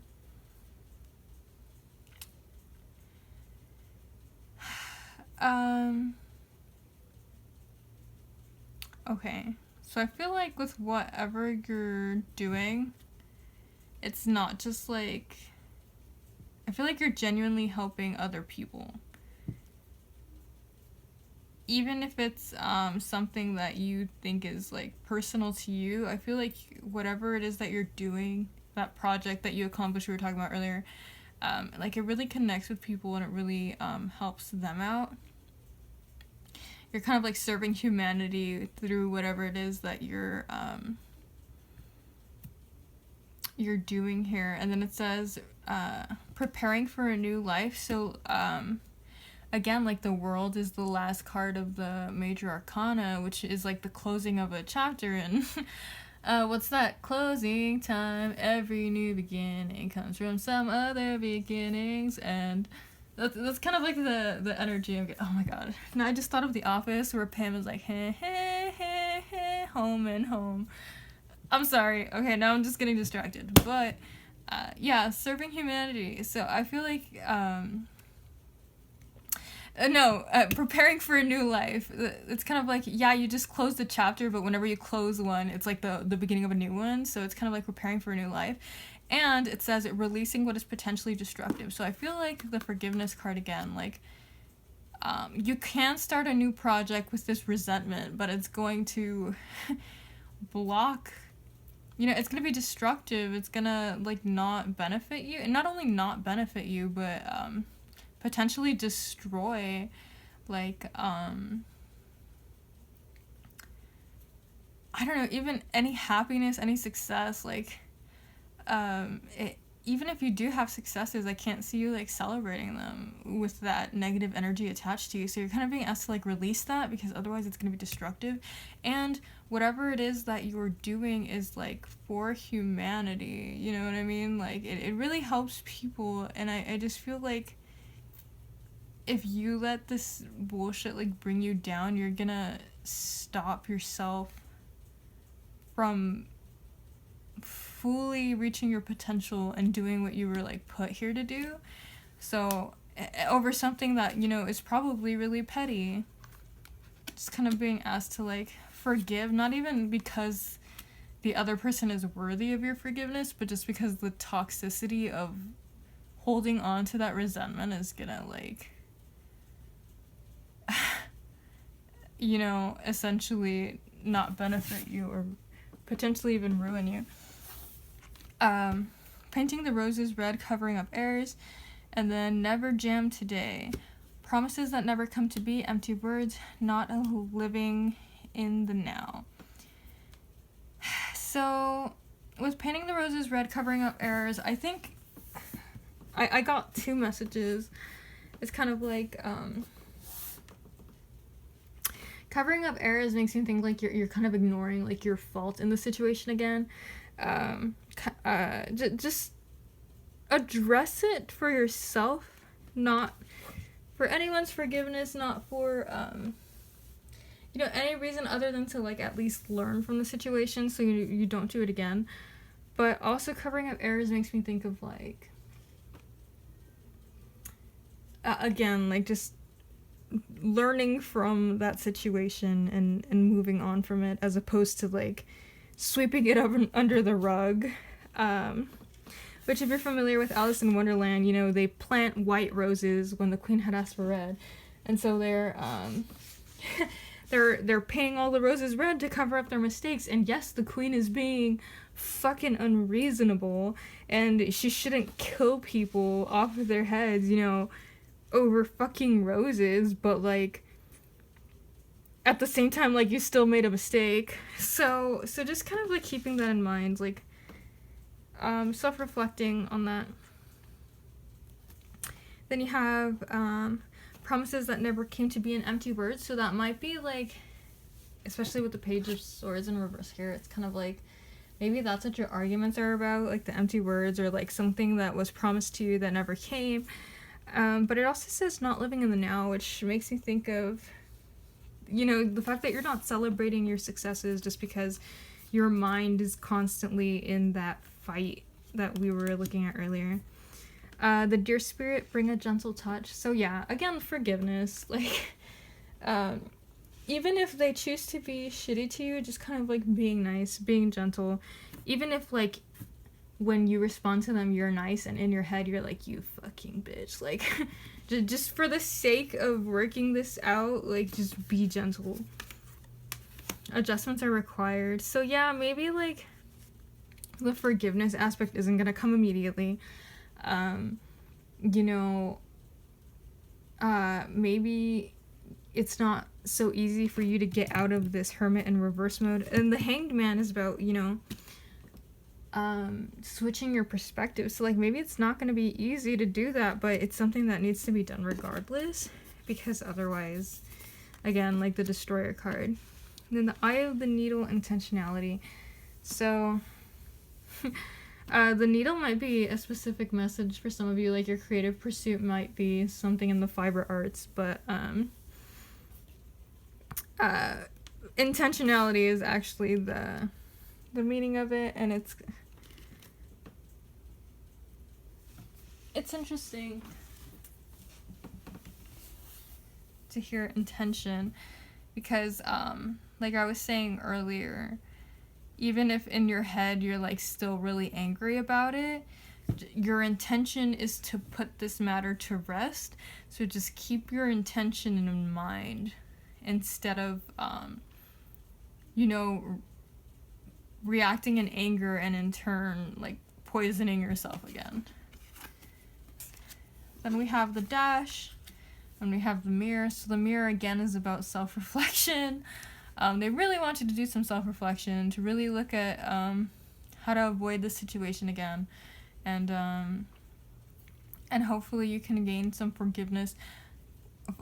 Okay, so I feel like with whatever you're doing, it's not just like, I feel like you're genuinely helping other people. Even if it's something that you think is like personal to you, I feel like whatever it is that you're doing, that project that you accomplished, we were talking about earlier, like it really connects with people and it really helps them out. You're kind of like serving humanity through whatever it is that you're doing here. And then it says preparing for a new life. So again, like the world is the last card of the major arcana, which is like the closing of a chapter. And what's that? Closing time. Every new beginning comes from some other beginnings. And that's kind of like the energy I'm getting. Oh my god. Now I just thought of The Office where Pam is like, hey, hey, hey, hey, home and home. I'm sorry. Okay, now I'm just getting distracted. But yeah, serving humanity. So I feel like preparing for a new life. It's kind of like, yeah, you just closed a chapter, but whenever you close one, it's like the beginning of a new one. So it's kind of like preparing for a new life. And it says releasing what is potentially destructive. So I feel like the forgiveness card again, like you can start a new project with this resentment, but it's going to block, it's going to be destructive. It's going to like not benefit you, and not only not benefit you, but potentially destroy like I don't know, even any happiness, any success, like even if you do have successes, I can't see you like celebrating them with that negative energy attached to you. So you're kind of being asked to like release that, because otherwise it's going to be destructive. And whatever it is that you're doing is like for humanity, you know what I mean? Like it really helps people. And I just feel like if you let this bullshit like bring you down, you're gonna stop yourself from fully reaching your potential and doing what you were like put here to do. So over something that is probably really petty, just kind of being asked to like forgive, not even because the other person is worthy of your forgiveness, but just because the toxicity of holding on to that resentment is gonna like essentially not benefit you or potentially even ruin you. Painting the roses red, covering up errors, and then never jam today. Promises that never come to be, empty words, not a living in the now. So, with painting the roses red, covering up errors, I think I got two messages. It's kind of like, covering up errors makes me think like you're kind of ignoring like your fault in the situation again. Just address it for yourself, not for anyone's forgiveness, not for any reason other than to like at least learn from the situation so you don't do it again. But also covering up errors makes me think of like again, like just learning from that situation and moving on from it, as opposed to like sweeping it up under the rug. Which, if you're familiar with Alice in Wonderland, they plant white roses when the queen had asked for red, and so they're they're painting all the roses red to cover up their mistakes. And yes, the queen is being fucking unreasonable, and she shouldn't kill people off of their heads, over fucking roses, but like at the same time, like, you still made a mistake. So just kind of like keeping that in mind, like self-reflecting on that. Then you have promises that never came to be, an empty word. So that might be like, especially with the Page of Swords in reverse here, it's kind of like Maybe that's what your arguments are about, like the empty words or like something that was promised to you that never came. But it also says not living in the now, which makes me think of, you know, the fact that you're not celebrating your successes just because your mind is constantly in that fight that we were looking at earlier. The dear spirit, bring a gentle touch. So yeah, again, forgiveness. Like, even if they choose to be shitty to you, just kind of like being nice, being gentle. Even if like when you respond to them, you're nice, and in your head you're like, you fucking bitch. Like, just for the sake of working this out, like, just be gentle. Adjustments are required. So yeah, maybe like the forgiveness aspect isn't gonna come immediately. You know, maybe it's not so easy for you to get out of this hermit and reverse mode. And the Hanged Man is about, you know, switching your perspective. So like maybe it's not going to be easy to do that, but it's something that needs to be done regardless, because otherwise, again, like the Destroyer card. And then the Eye of the Needle, intentionality. So the needle might be a specific message for some of you, like your creative pursuit might be something in the fiber arts, but intentionality is actually the meaning of it, and it's interesting to hear intention, because like I was saying earlier, even if in your head you're like still really angry about it, your intention is to put this matter to rest. So just keep your intention in mind instead of you know, reacting in anger and in turn like poisoning yourself again. Then we have the dash, and we have the mirror. So the mirror again is about self-reflection. They really want you to do some self-reflection, to really look at how to avoid this situation again, and hopefully you can gain some forgiveness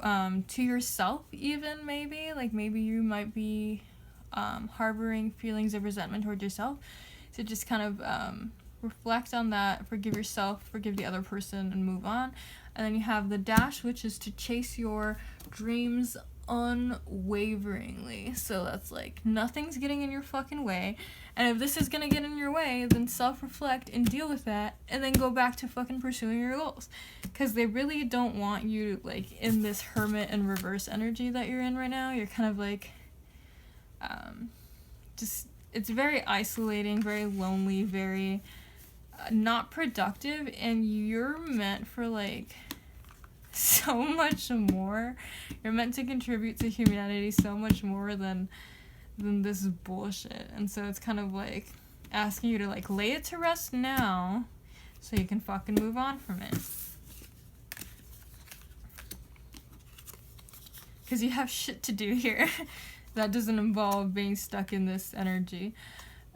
to yourself, even maybe. Like maybe you might be harboring feelings of resentment toward yourself. So just kind of reflect on that, forgive yourself, forgive the other person, and move on. And then you have the dash, which is to chase your dreams unwaveringly. So that's like nothing's getting in your fucking way, and if this is gonna get in your way, then self-reflect and deal with that, and then go back to fucking pursuing your goals, because they really don't want you like in this hermit and reverse energy that you're in right now. You're kind of like just, it's very isolating, very lonely, very not productive, and you're meant for like so much more. You're meant to contribute to humanity so much more than this bullshit. And so it's kind of like asking you to like lay it to rest now so you can fucking move on from it, because you have shit to do here that doesn't involve being stuck in this energy.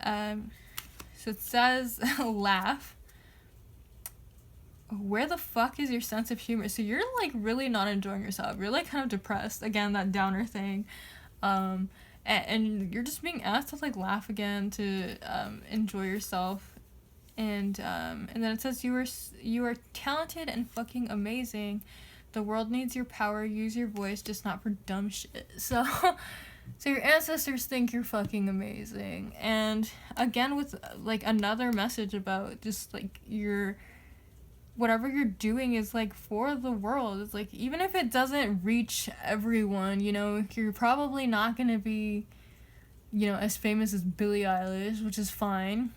So it says laugh. Where the fuck is your sense of humor? So you're like really not enjoying yourself. You're like kind of depressed. Again, that downer thing. And you're just being asked to like laugh again, to enjoy yourself. And then it says you are talented and fucking amazing. The world needs your power. Use your voice, just not for dumb shit. So your ancestors think you're fucking amazing. And again, with like another message about just like whatever you're doing is like for the world. It's like, even if it doesn't reach everyone, you know, you're probably not gonna be, you know, as famous as Billie Eilish, which is fine.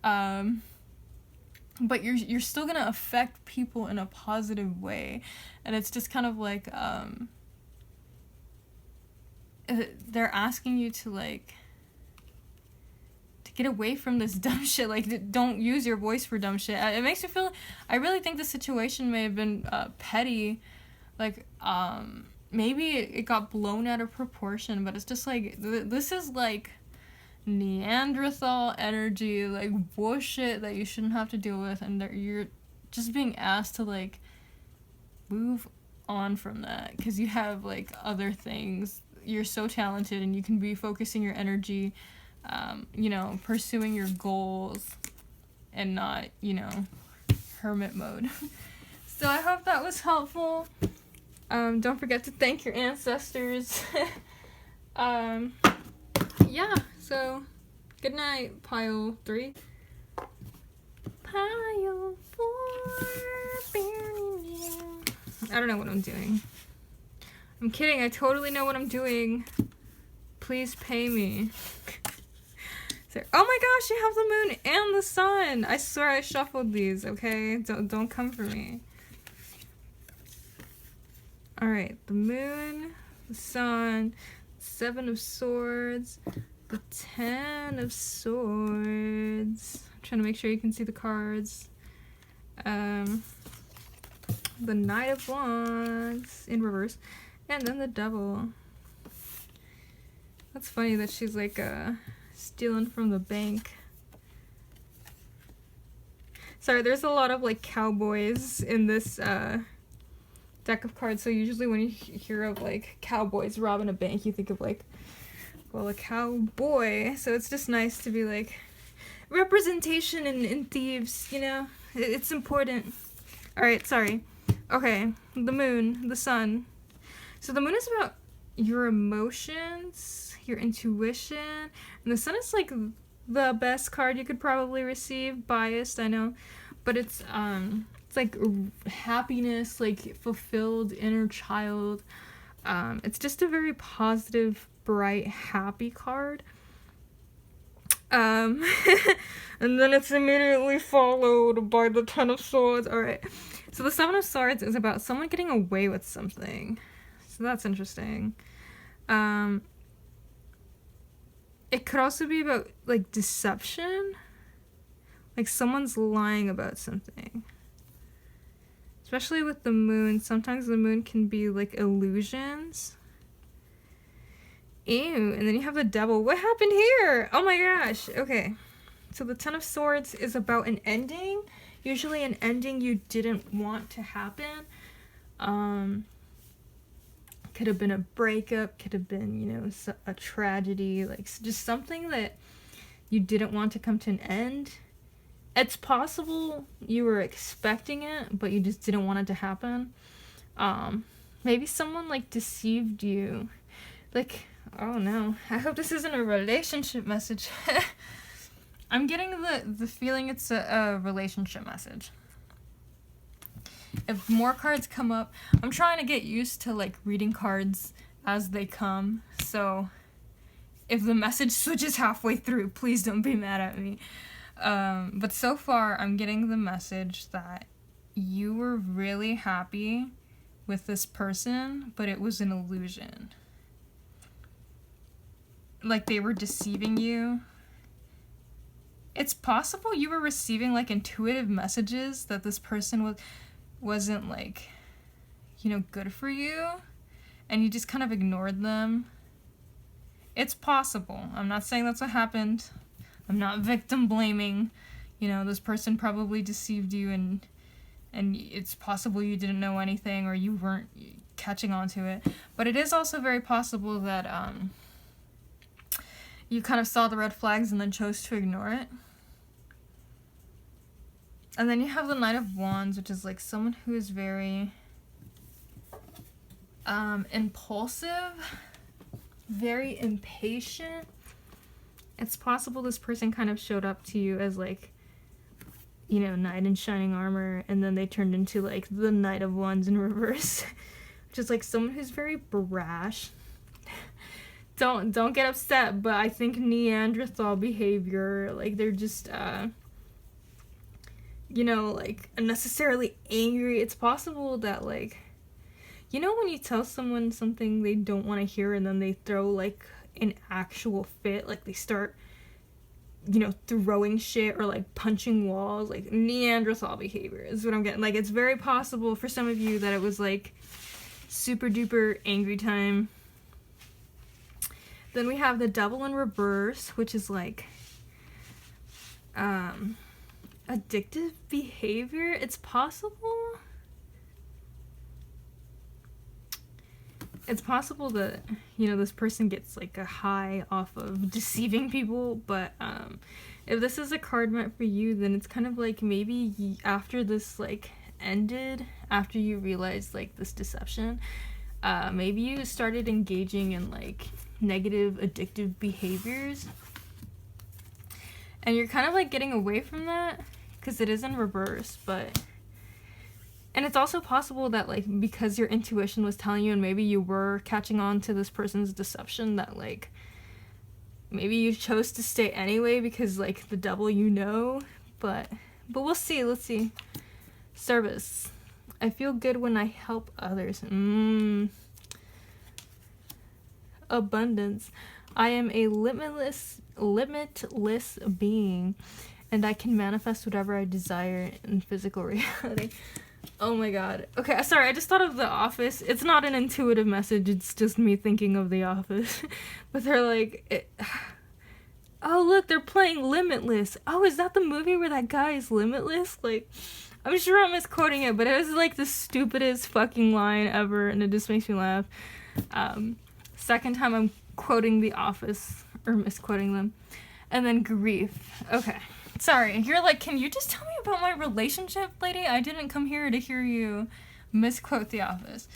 But you're still gonna affect people in a positive way. And it's just kind of like they're asking you to like to get away from this dumb shit. Like, don't use your voice for dumb shit. It makes me feel, I really think the situation may have been petty. Like maybe it got blown out of proportion, but it's just like this is like Neanderthal energy, like bullshit that you shouldn't have to deal with, and you're just being asked to like move on from that, because you have like other things. You're so talented, and you can be focusing your energy you know, pursuing your goals and not, you know, hermit mode. So I hope that was helpful. Don't forget to thank your ancestors. Yeah, so good night, pile 3. Pile 4. I don't know what I'm doing. I'm kidding, I totally know what I'm doing. Please pay me. So, oh my gosh, you have the moon and the sun. I swear I shuffled these, okay? Don't come for me. Alright, the moon, the sun, 7 of swords, the 10 of swords. I'm trying to make sure you can see the cards. The Knight of Wands in reverse, and then the Devil. That's funny that she's like stealing from the bank. Sorry, there's a lot of like cowboys in this deck of cards, so usually when you hear of like cowboys robbing a bank, you think of like, well, a cowboy. So it's just nice to be like representation in thieves, you know? It's important. Alright, sorry. Okay, the moon, the sun. So the moon is about your emotions, your intuition, and the sun is like the best card you could probably receive. Biased, I know, but it's like happiness, like fulfilled inner child. It's just a very positive, bright, happy card. And then it's immediately followed by the 10 of swords. Alright, so the 7 of swords is about someone getting away with something. So that's interesting. It could also be about like deception. Like someone's lying about something. Especially with the moon. Sometimes the moon can be like illusions. Ew, and then you have the Devil. What happened here? Oh my gosh. Okay. So the 10 of swords is about an ending. Usually an ending you didn't want to happen. Could have been a breakup, could have been, you know, a tragedy, like just something that you didn't want to come to an end. It's possible you were expecting it, but you just didn't want it to happen. Maybe someone like deceived you. Like, oh no, I hope this isn't a relationship message. I'm getting the feeling it's a relationship message. If more cards come up, I'm trying to get used to like reading cards as they come, so if the message switches halfway through, please don't be mad at me. But so far, I'm getting the message that you were really happy with this person, but it was an illusion. Like they were deceiving you. It's possible you were receiving like intuitive messages that this person wasn't like, you know, good for you, and you just kind of ignored them. It's possible. I'm not saying that's what happened. I'm not victim blaming. You know, this person probably deceived you, and it's possible you didn't know anything or you weren't catching on to it. But it is also very possible that you kind of saw the red flags and then chose to ignore it. And then you have the Knight of Wands, which is like someone who is very impulsive, very impatient. It's possible this person kind of showed up to you as like, you know, knight in shining armor, and then they turned into like the Knight of Wands in reverse. Which is like someone who's very brash. Don't get upset, but I think Neanderthal behavior, like they're just you know, like unnecessarily angry. It's possible that like, you know, when you tell someone something they don't want to hear and then they throw like an actual fit, like they start, you know, throwing shit or like punching walls, like Neanderthal behavior is what I'm getting. Like it's very possible for some of you that it was like super duper angry time. Then we have the Devil in reverse, which is like addictive behavior. It's possible. it's possible that, you know, this person gets like a high off of deceiving people, but if this is a card meant for you, then it's kind of like maybe after this like ended, after you realized like this deception, maybe you started engaging in like negative addictive behaviors, and you're kind of like getting away from that because it is in reverse. But and it's also possible that like because your intuition was telling you and maybe you were catching on to this person's deception, that like maybe you chose to stay anyway because like the devil, you know. But we'll see. Let's see. Service. I feel good when I help others. Abundance. I am a limitless being, and I can manifest whatever I desire in physical reality. Oh my god. Okay, sorry, I just thought of The Office. It's not an intuitive message, it's just me thinking of The Office. But they're like, oh look, they're playing Limitless. Oh, is that the movie where that guy is limitless? Like, I'm sure I'm misquoting it, but it was like the stupidest fucking line ever, and it just makes me laugh. Second time I'm quoting The Office, or misquoting them. And then grief. Okay. Sorry, you're like, can you just tell me about my relationship, lady? I didn't come here to hear you misquote The Office.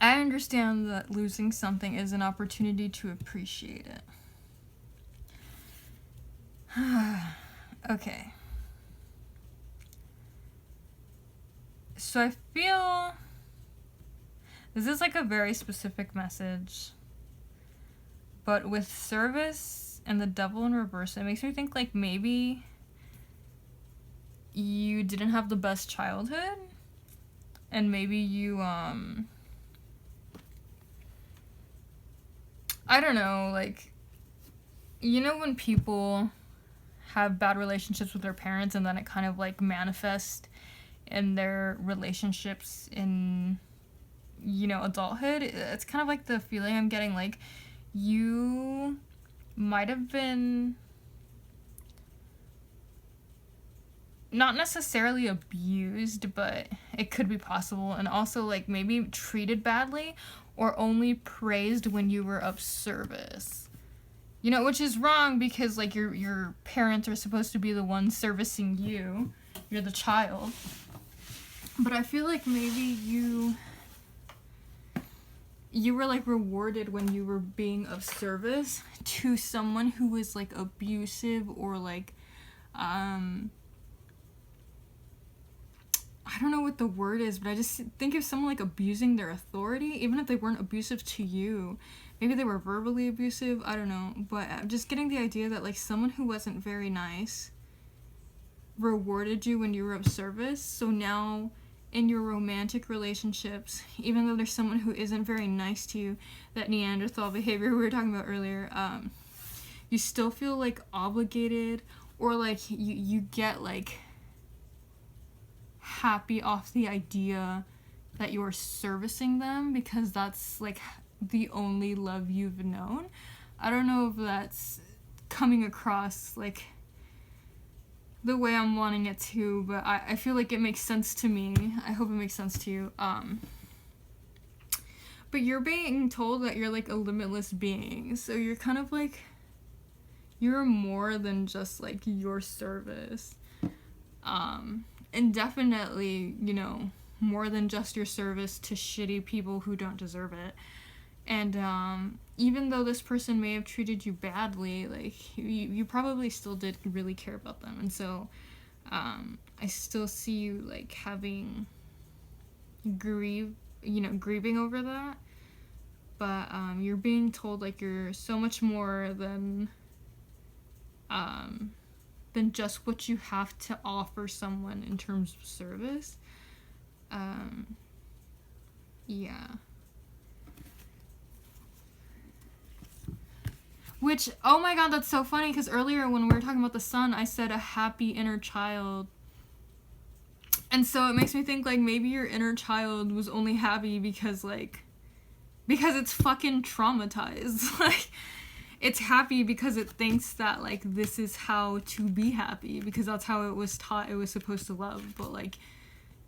I understand that losing something is an opportunity to appreciate it. Okay. So I feel this is like a very specific message, but with service and the devil in reverse, it makes me think like maybe you didn't have the best childhood, and maybe you I don't know, like, you know when people have bad relationships with their parents and then it kind of like manifests in their relationships in, you know, adulthood. It's kind of like the feeling I'm getting, like you might have been not necessarily abused, but it could be possible, and also like maybe treated badly or only praised when you were of service. You know, which is wrong because like your parents are supposed to be the ones servicing you. You're the child. But I feel like maybe you were like rewarded when you were being of service to someone who was like abusive or like I don't know what the word is, but I just think of someone like abusing their authority, even if they weren't abusive to you. Maybe they were verbally abusive, I don't know, but I'm just getting the idea that like someone who wasn't very nice rewarded you when you were of service. So now in your romantic relationships, even though there's someone who isn't very nice to you, that Neanderthal behavior we were talking about earlier, you still feel like obligated, or like you get like happy off the idea that you're servicing them because that's like the only love you've known. I don't know if that's coming across like the way I'm wanting it to, but I feel like it makes sense to me. I hope it makes sense to you. But you're being told that you're like a limitless being, so you're kind of like, you're more than just like your service. And definitely, you know, more than just your service to shitty people who don't deserve it. And even though this person may have treated you badly, like you probably still did really care about them. And so I still see you like having grieving over that. But you're being told like you're so much more than just what you have to offer someone in terms of service. Yeah. Which, oh my god, that's so funny, because earlier when we were talking about the sun, I said a happy inner child. And so it makes me think, like, maybe your inner child was only happy because it's fucking traumatized. Like, it's happy because it thinks that, like, this is how to be happy, because that's how it was taught it was supposed to love. But, like,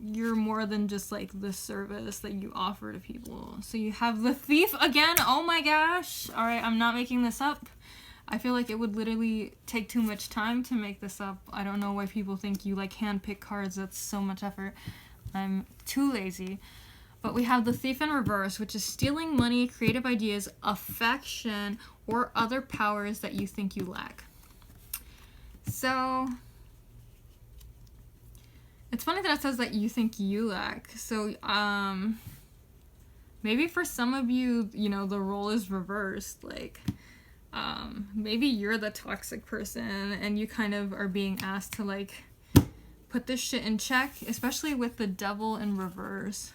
you're more than just like the service that you offer to people. So you have the thief again. Oh my gosh. All right, I'm not making this up. I feel like it would literally take too much time to make this up. I don't know why people think you like hand pick cards. That's so much effort. I'm too lazy. But we have the thief in reverse, which is stealing money, creative ideas, affection, or other powers that you think you lack. So it's funny that it says that you think you lack. So maybe for some of you, you know, the role is reversed. Like maybe you're the toxic person and you kind of are being asked to like put this shit in check, especially with the devil in reverse.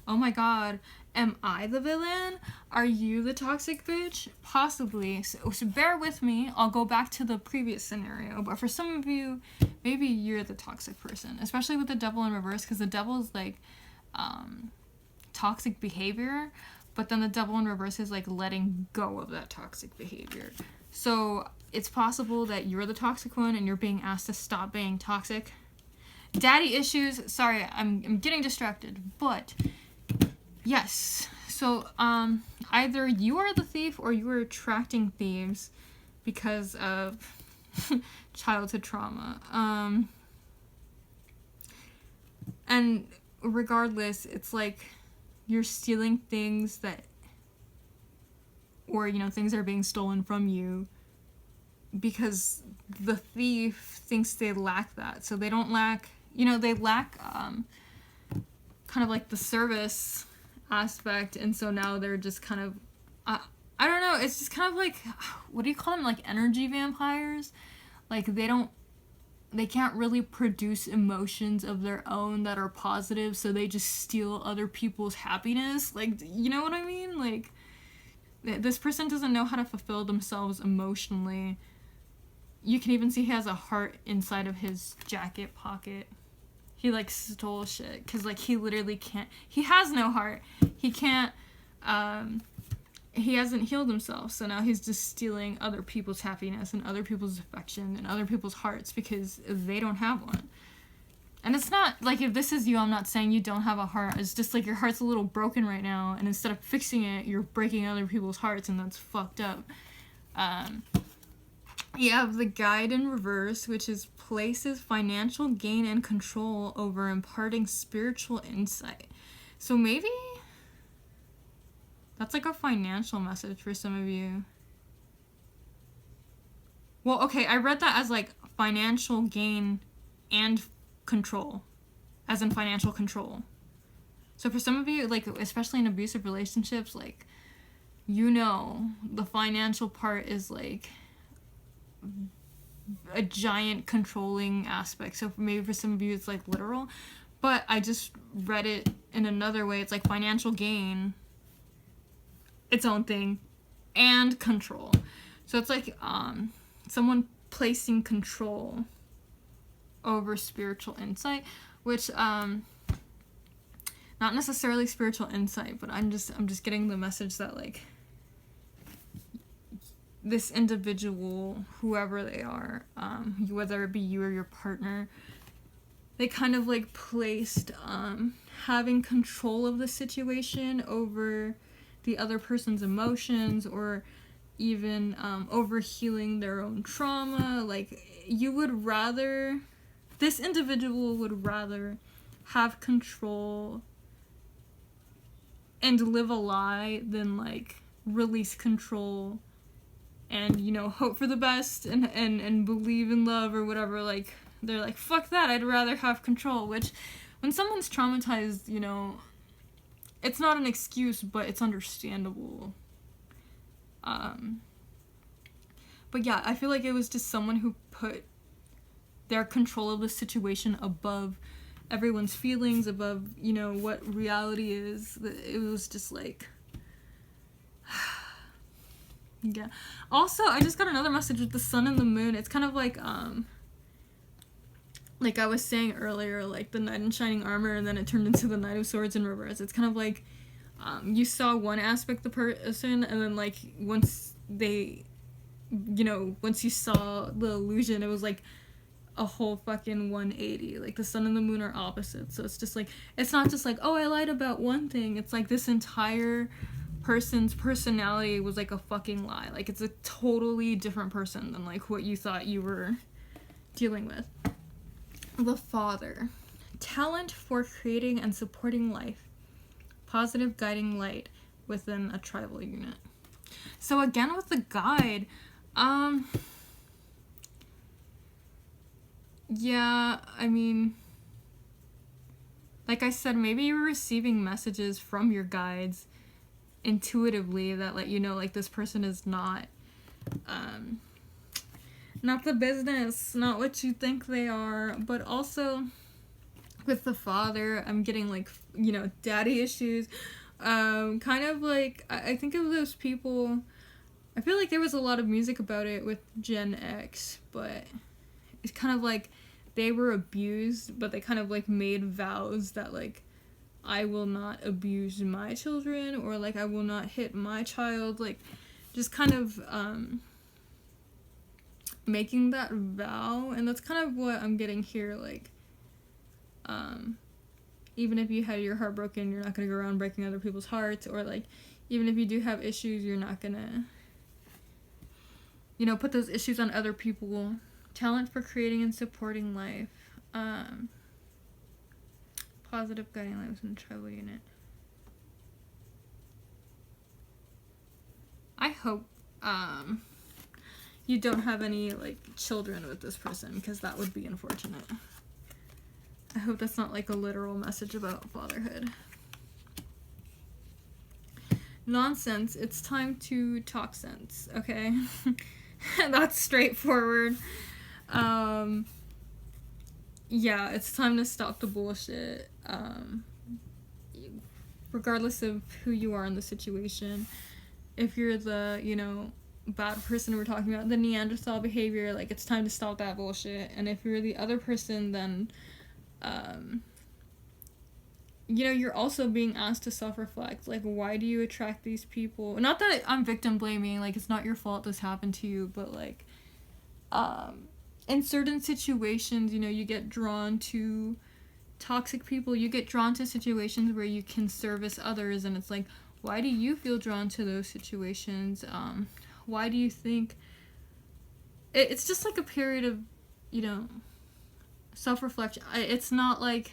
Oh my god, am I the villain? Are you the toxic bitch? Possibly. So bear with me. I'll go back to the previous scenario. But for some of you, maybe you're the toxic person. Especially with the devil in reverse, because the devil is like toxic behavior. But then the devil in reverse is like letting go of that toxic behavior. So it's possible that you're the toxic one and you're being asked to stop being toxic. Daddy issues. Sorry, I'm getting distracted. But yes, so either you are the thief or you are attracting thieves because of childhood trauma. And regardless, it's like you're stealing things that, or, you know, things are being stolen from you because the thief thinks they lack that. So they don't lack, you know, they lack kind of like the service aspect, and so now they're just kind of I don't know, it's just kind of like, what do you call them, like energy vampires? Like they can't really produce emotions of their own that are positive, so they just steal other people's happiness. Like, you know what I mean? Like, this person doesn't know how to fulfill themselves emotionally. You can even see he has a heart inside of his jacket pocket. He, like, stole shit, because, like, he literally can't, he has no heart. He can't, he hasn't healed himself, so now he's just stealing other people's happiness and other people's affection and other people's hearts because they don't have one. And it's not, like, if this is you, I'm not saying you don't have a heart. It's just, like, your heart's a little broken right now, and instead of fixing it, you're breaking other people's hearts, and that's fucked up. You have the guide in reverse, which is places financial gain and control over imparting spiritual insight. So maybe that's like a financial message for some of you. Well, okay, I read that as like financial gain and control, as in financial control. So for some of you, like, especially in abusive relationships, like, you know, the financial part is like a giant controlling aspect. So maybe for some of you it's like literal, but I just read it in another way. It's like financial gain, its own thing, and control. So it's like someone placing control over spiritual insight, which not necessarily spiritual insight, but I'm just getting the message that, like, this individual, whoever they are, whether it be you or your partner, they kind of like placed having control of the situation over the other person's emotions, or even over healing their own trauma. Like, this individual would rather have control and live a lie than like release control and, you know, hope for the best and believe in love or whatever. Like, they're like, fuck that, I'd rather have control. Which, when someone's traumatized, you know, it's not an excuse, but it's understandable. But yeah, I feel like it was just someone who put their control of the situation above everyone's feelings, above, you know, what reality is. It was just like, yeah. Also, I just got another message with the sun and the moon. It's kind of like I was saying earlier, like the knight in shining armor, and then it turned into the knight of swords in reverse. It's kind of like you saw one aspect of the person, and then like once you saw the illusion, it was like a whole fucking 180. Like, the sun and the moon are opposites. So it's just like, it's not just like, oh, I lied about one thing. It's like this entire person's personality was like a fucking lie. Like, it's a totally different person than like what you thought you were dealing with. The Father. Talent for creating and supporting life. Positive guiding light within a tribal unit. So again with the guide, yeah, I mean, like I said, maybe you were receiving messages from your guides intuitively that let you know, like, this person is not the business, not what you think they are. But also with the Father, I'm getting, like, you know, daddy issues. Kind of like, I think of those people, I feel like there was a lot of music about it with Gen X, but it's kind of like they were abused, but they kind of like made vows that like, I will not abuse my children, or like, I will not hit my child, like, just kind of making that vow. And that's kind of what I'm getting here, like, even if you had your heart broken, you're not gonna go around breaking other people's hearts, or like, even if you do have issues, you're not gonna, you know, put those issues on other people. Talent for creating and supporting life. Positive guiding light within the tribal unit. I hope you don't have any like children with this person, because that would be unfortunate. I hope that's not like a literal message about fatherhood. Nonsense. It's time to talk sense, okay? That's straightforward. Yeah, it's time to stop the bullshit. Regardless of who you are in the situation, if you're the, you know, bad person we're talking about, the Neanderthal behavior, like, it's time to stop that bullshit. And if you're the other person, then, you know, you're also being asked to self-reflect. Like, why do you attract these people? Not that I'm victim blaming, like, it's not your fault this happened to you, but, like, in certain situations, you know, you get drawn to toxic people, you get drawn to situations where you can service others, and it's like, why do you feel drawn to those situations? Why do you think... It's just like a period of, you know, self-reflection. It's not like...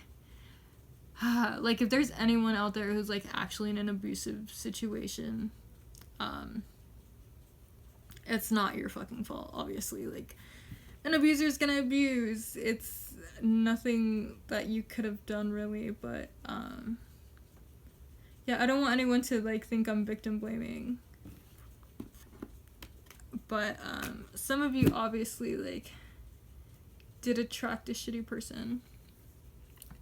like, if there's anyone out there who's, like, actually in an abusive situation, it's not your fucking fault, obviously. Like, an abuser's gonna abuse. It's nothing that you could have done, really, but, yeah, I don't want anyone to, like, think I'm victim blaming. But, some of you obviously, like, did attract a shitty person.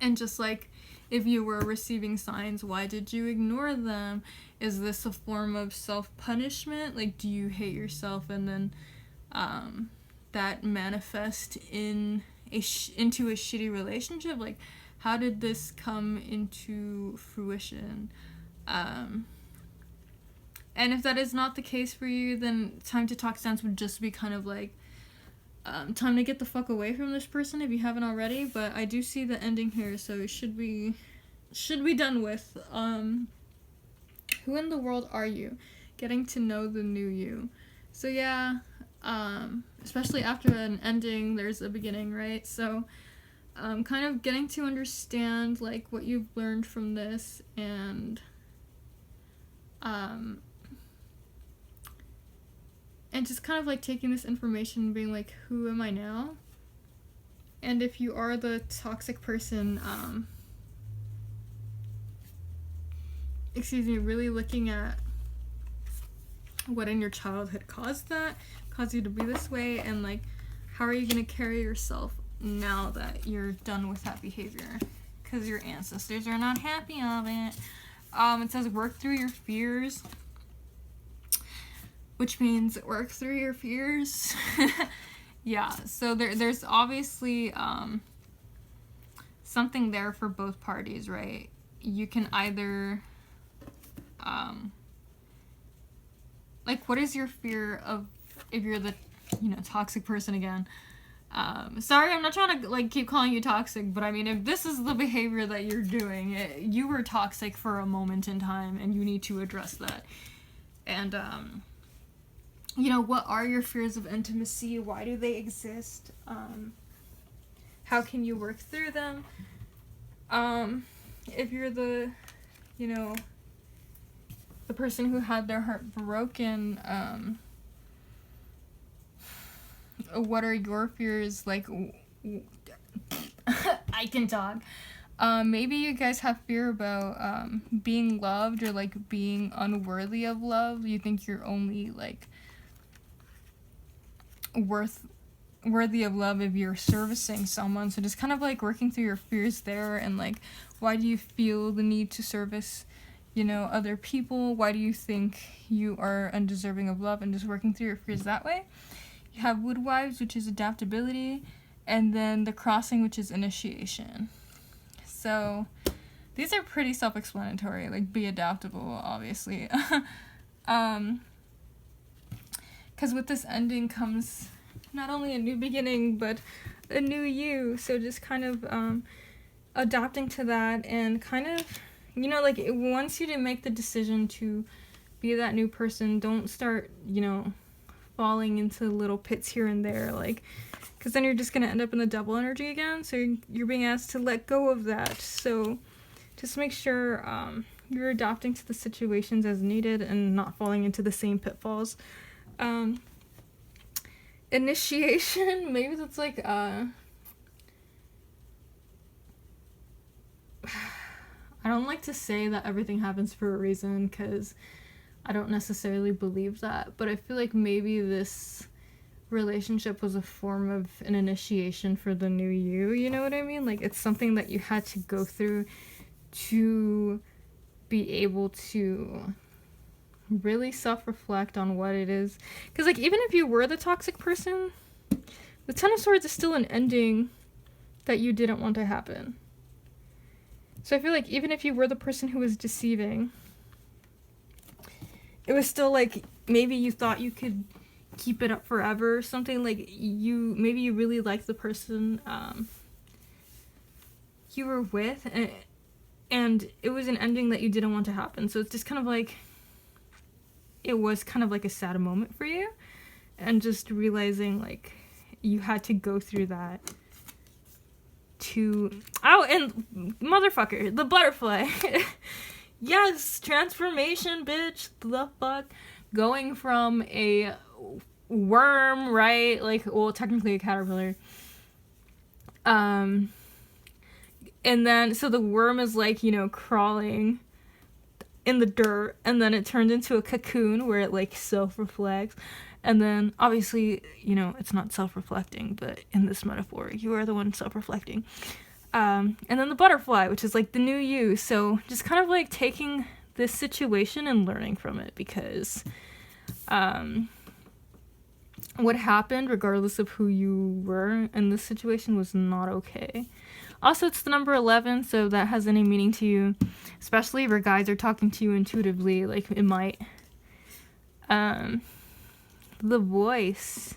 And just, like, if you were receiving signs, why did you ignore them? Is this a form of self-punishment? Like, do you hate yourself and then, that manifest into a shitty relationship? Like, how did this come into fruition? And if that is not the case for you, then time to talk sense would just be kind of like, time to get the fuck away from this person if you haven't already. But I do see the ending here, so it should be done with. Who in the world are you? Getting to know the new you. So yeah, especially after an ending, there's a beginning, right? So, kind of getting to understand, like, what you've learned from this, and just kind of, like, taking this information and being like, who am I now? And if you are the toxic person, really looking at what in your childhood caused you to be this way, and, like, how are you going to carry yourself now that you're done with that behavior? Because your ancestors are not happy of it. It says work through your fears, which means work through your fears. Yeah, so there's obviously something there for both parties, right? You can either like, what is your fear of, if you're the, you know, toxic person again? Sorry, I'm not trying to like keep calling you toxic, but I mean, if this is the behavior that you're doing, you were toxic for a moment in time, and you need to address that. And you know, what are your fears of intimacy? Why do they exist? How can you work through them? If you're the, you know, the person who had their heart broken, what are your fears? Like, I can talk. Maybe you guys have fear about being loved or like being unworthy of love. You think you're only like worthy of love if you're servicing someone. So just kind of like working through your fears there, and like, why do you feel the need to service, you know, other people? Why do you think you are undeserving of love? And just working through your fears that way. You have Woodwives, which is adaptability, and then the Crossing, which is initiation. So these are pretty self-explanatory. Like, be adaptable, obviously. Because with this ending comes not only a new beginning, but a new you. So just kind of adapting to that, and kind of, you know, like, once you make the decision to be that new person, don't start, you know, falling into little pits here and there, like, because then you're just going to end up in the double energy again. So you're being asked to let go of that. So just make sure you're adapting to the situations as needed and not falling into the same pitfalls. Initiation, maybe that's like I don't like to say that everything happens for a reason, because I don't necessarily believe that, but I feel like maybe this relationship was a form of an initiation for the new you know what I mean? Like, it's something that you had to go through to be able to really self-reflect on what it is. Because, like, even if you were the toxic person, the Ten of Swords is still an ending that you didn't want to happen. So I feel like even if you were the person who was deceiving, it was still like, maybe you thought you could keep it up forever or something. Like, maybe you really liked the person you were with, and it was an ending that you didn't want to happen. So it's just kind of like, it was kind of like a sad moment for you, and just realizing like you had to go through that to, oh, and motherfucker, the butterfly. Yes, transformation, bitch. The fuck? Going from a worm, right? Like, well, technically a caterpillar. And then, so the worm is like, you know, crawling in the dirt, and then it turned into a cocoon where it like self-reflects. And then, obviously, you know, it's not self-reflecting, but in this metaphor, you are the one self-reflecting. And then the butterfly, which is like the new you. So just kind of like taking this situation and learning from it, because what happened, regardless of who you were in this situation, was not okay. Also, it's the number 11, so that has any meaning to you, especially if your guys are talking to you intuitively, like it might. The Voice,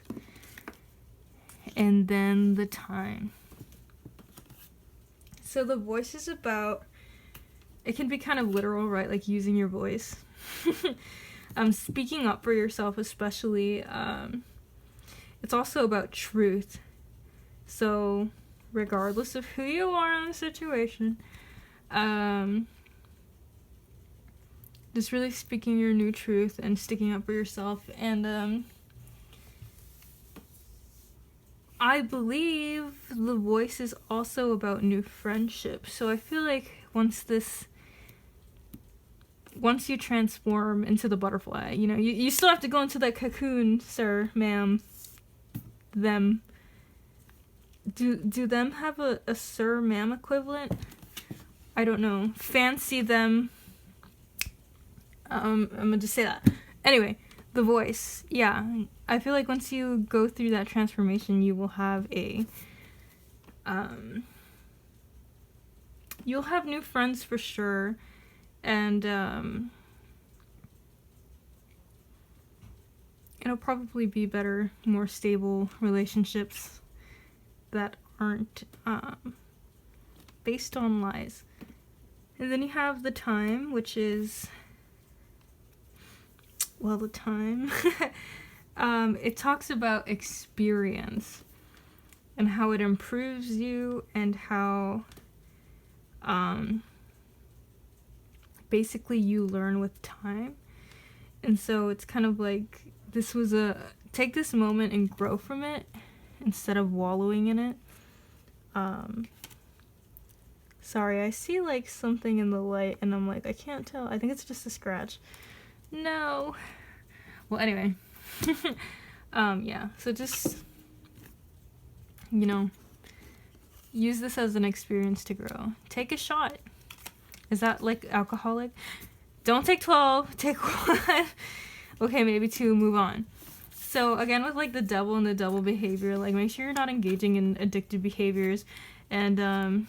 and then the Time. So the Voice is about, it can be kind of literal, right? Like using your voice. Speaking up for yourself, especially. It's also about truth. So regardless of who you are in the situation, just really speaking your new truth and sticking up for yourself. And I believe the Voice is also about new friendships. So I feel like once you transform into the butterfly, you know, you still have to go into that cocoon, sir, ma'am, them. Do them have a sir, ma'am equivalent? I don't know. Fancy them. I'm gonna just say that. Anyway, the Voice. Yeah. I feel like once you go through that transformation, you will have you'll have new friends for sure. And, it'll probably be better, more stable relationships that aren't based on lies. And then you have the time, which is, well, the time. It talks about experience and how it improves you and how basically you learn with time. And so it's kind of like this was take this moment and grow from it instead of wallowing in it. Sorry, I see like something in the light and I'm like, I can't tell. I think it's just a scratch. No. Well, anyway. Yeah, so just, you know, use this as an experience to grow. Take a shot. Is that like alcoholic? Don't take 12, take 1. Okay, maybe 2, move on. So again, with like the devil and the double behavior, like make sure you're not engaging in addictive behaviors, and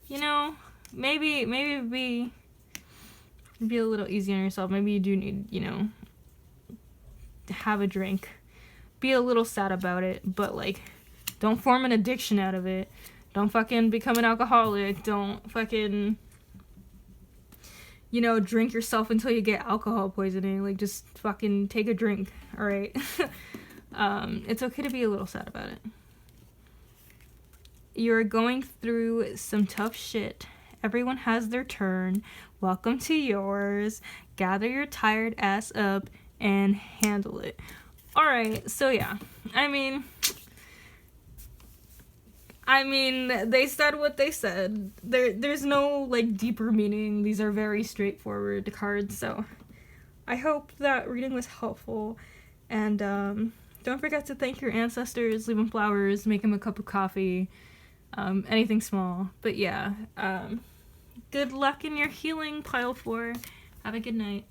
you know, maybe be a little easy on yourself. Maybe you do need, you know, to have a drink. Be a little sad about it, but like don't form an addiction out of it. Don't fucking become an alcoholic. Don't fucking, you know, drink yourself until you get alcohol poisoning. Like, just fucking take a drink, alright? It's okay to be a little sad about it. You're going through some tough shit. Everyone has their turn. Welcome to yours. Gather your tired ass up and handle it. Alright, so yeah. I mean, they said what they said. There's no, like, deeper meaning. These are very straightforward cards, so I hope that reading was helpful. And, don't forget to thank your ancestors, leave them flowers, make them a cup of coffee, anything small. But yeah, good luck in your healing, Pile 4. Have a good night.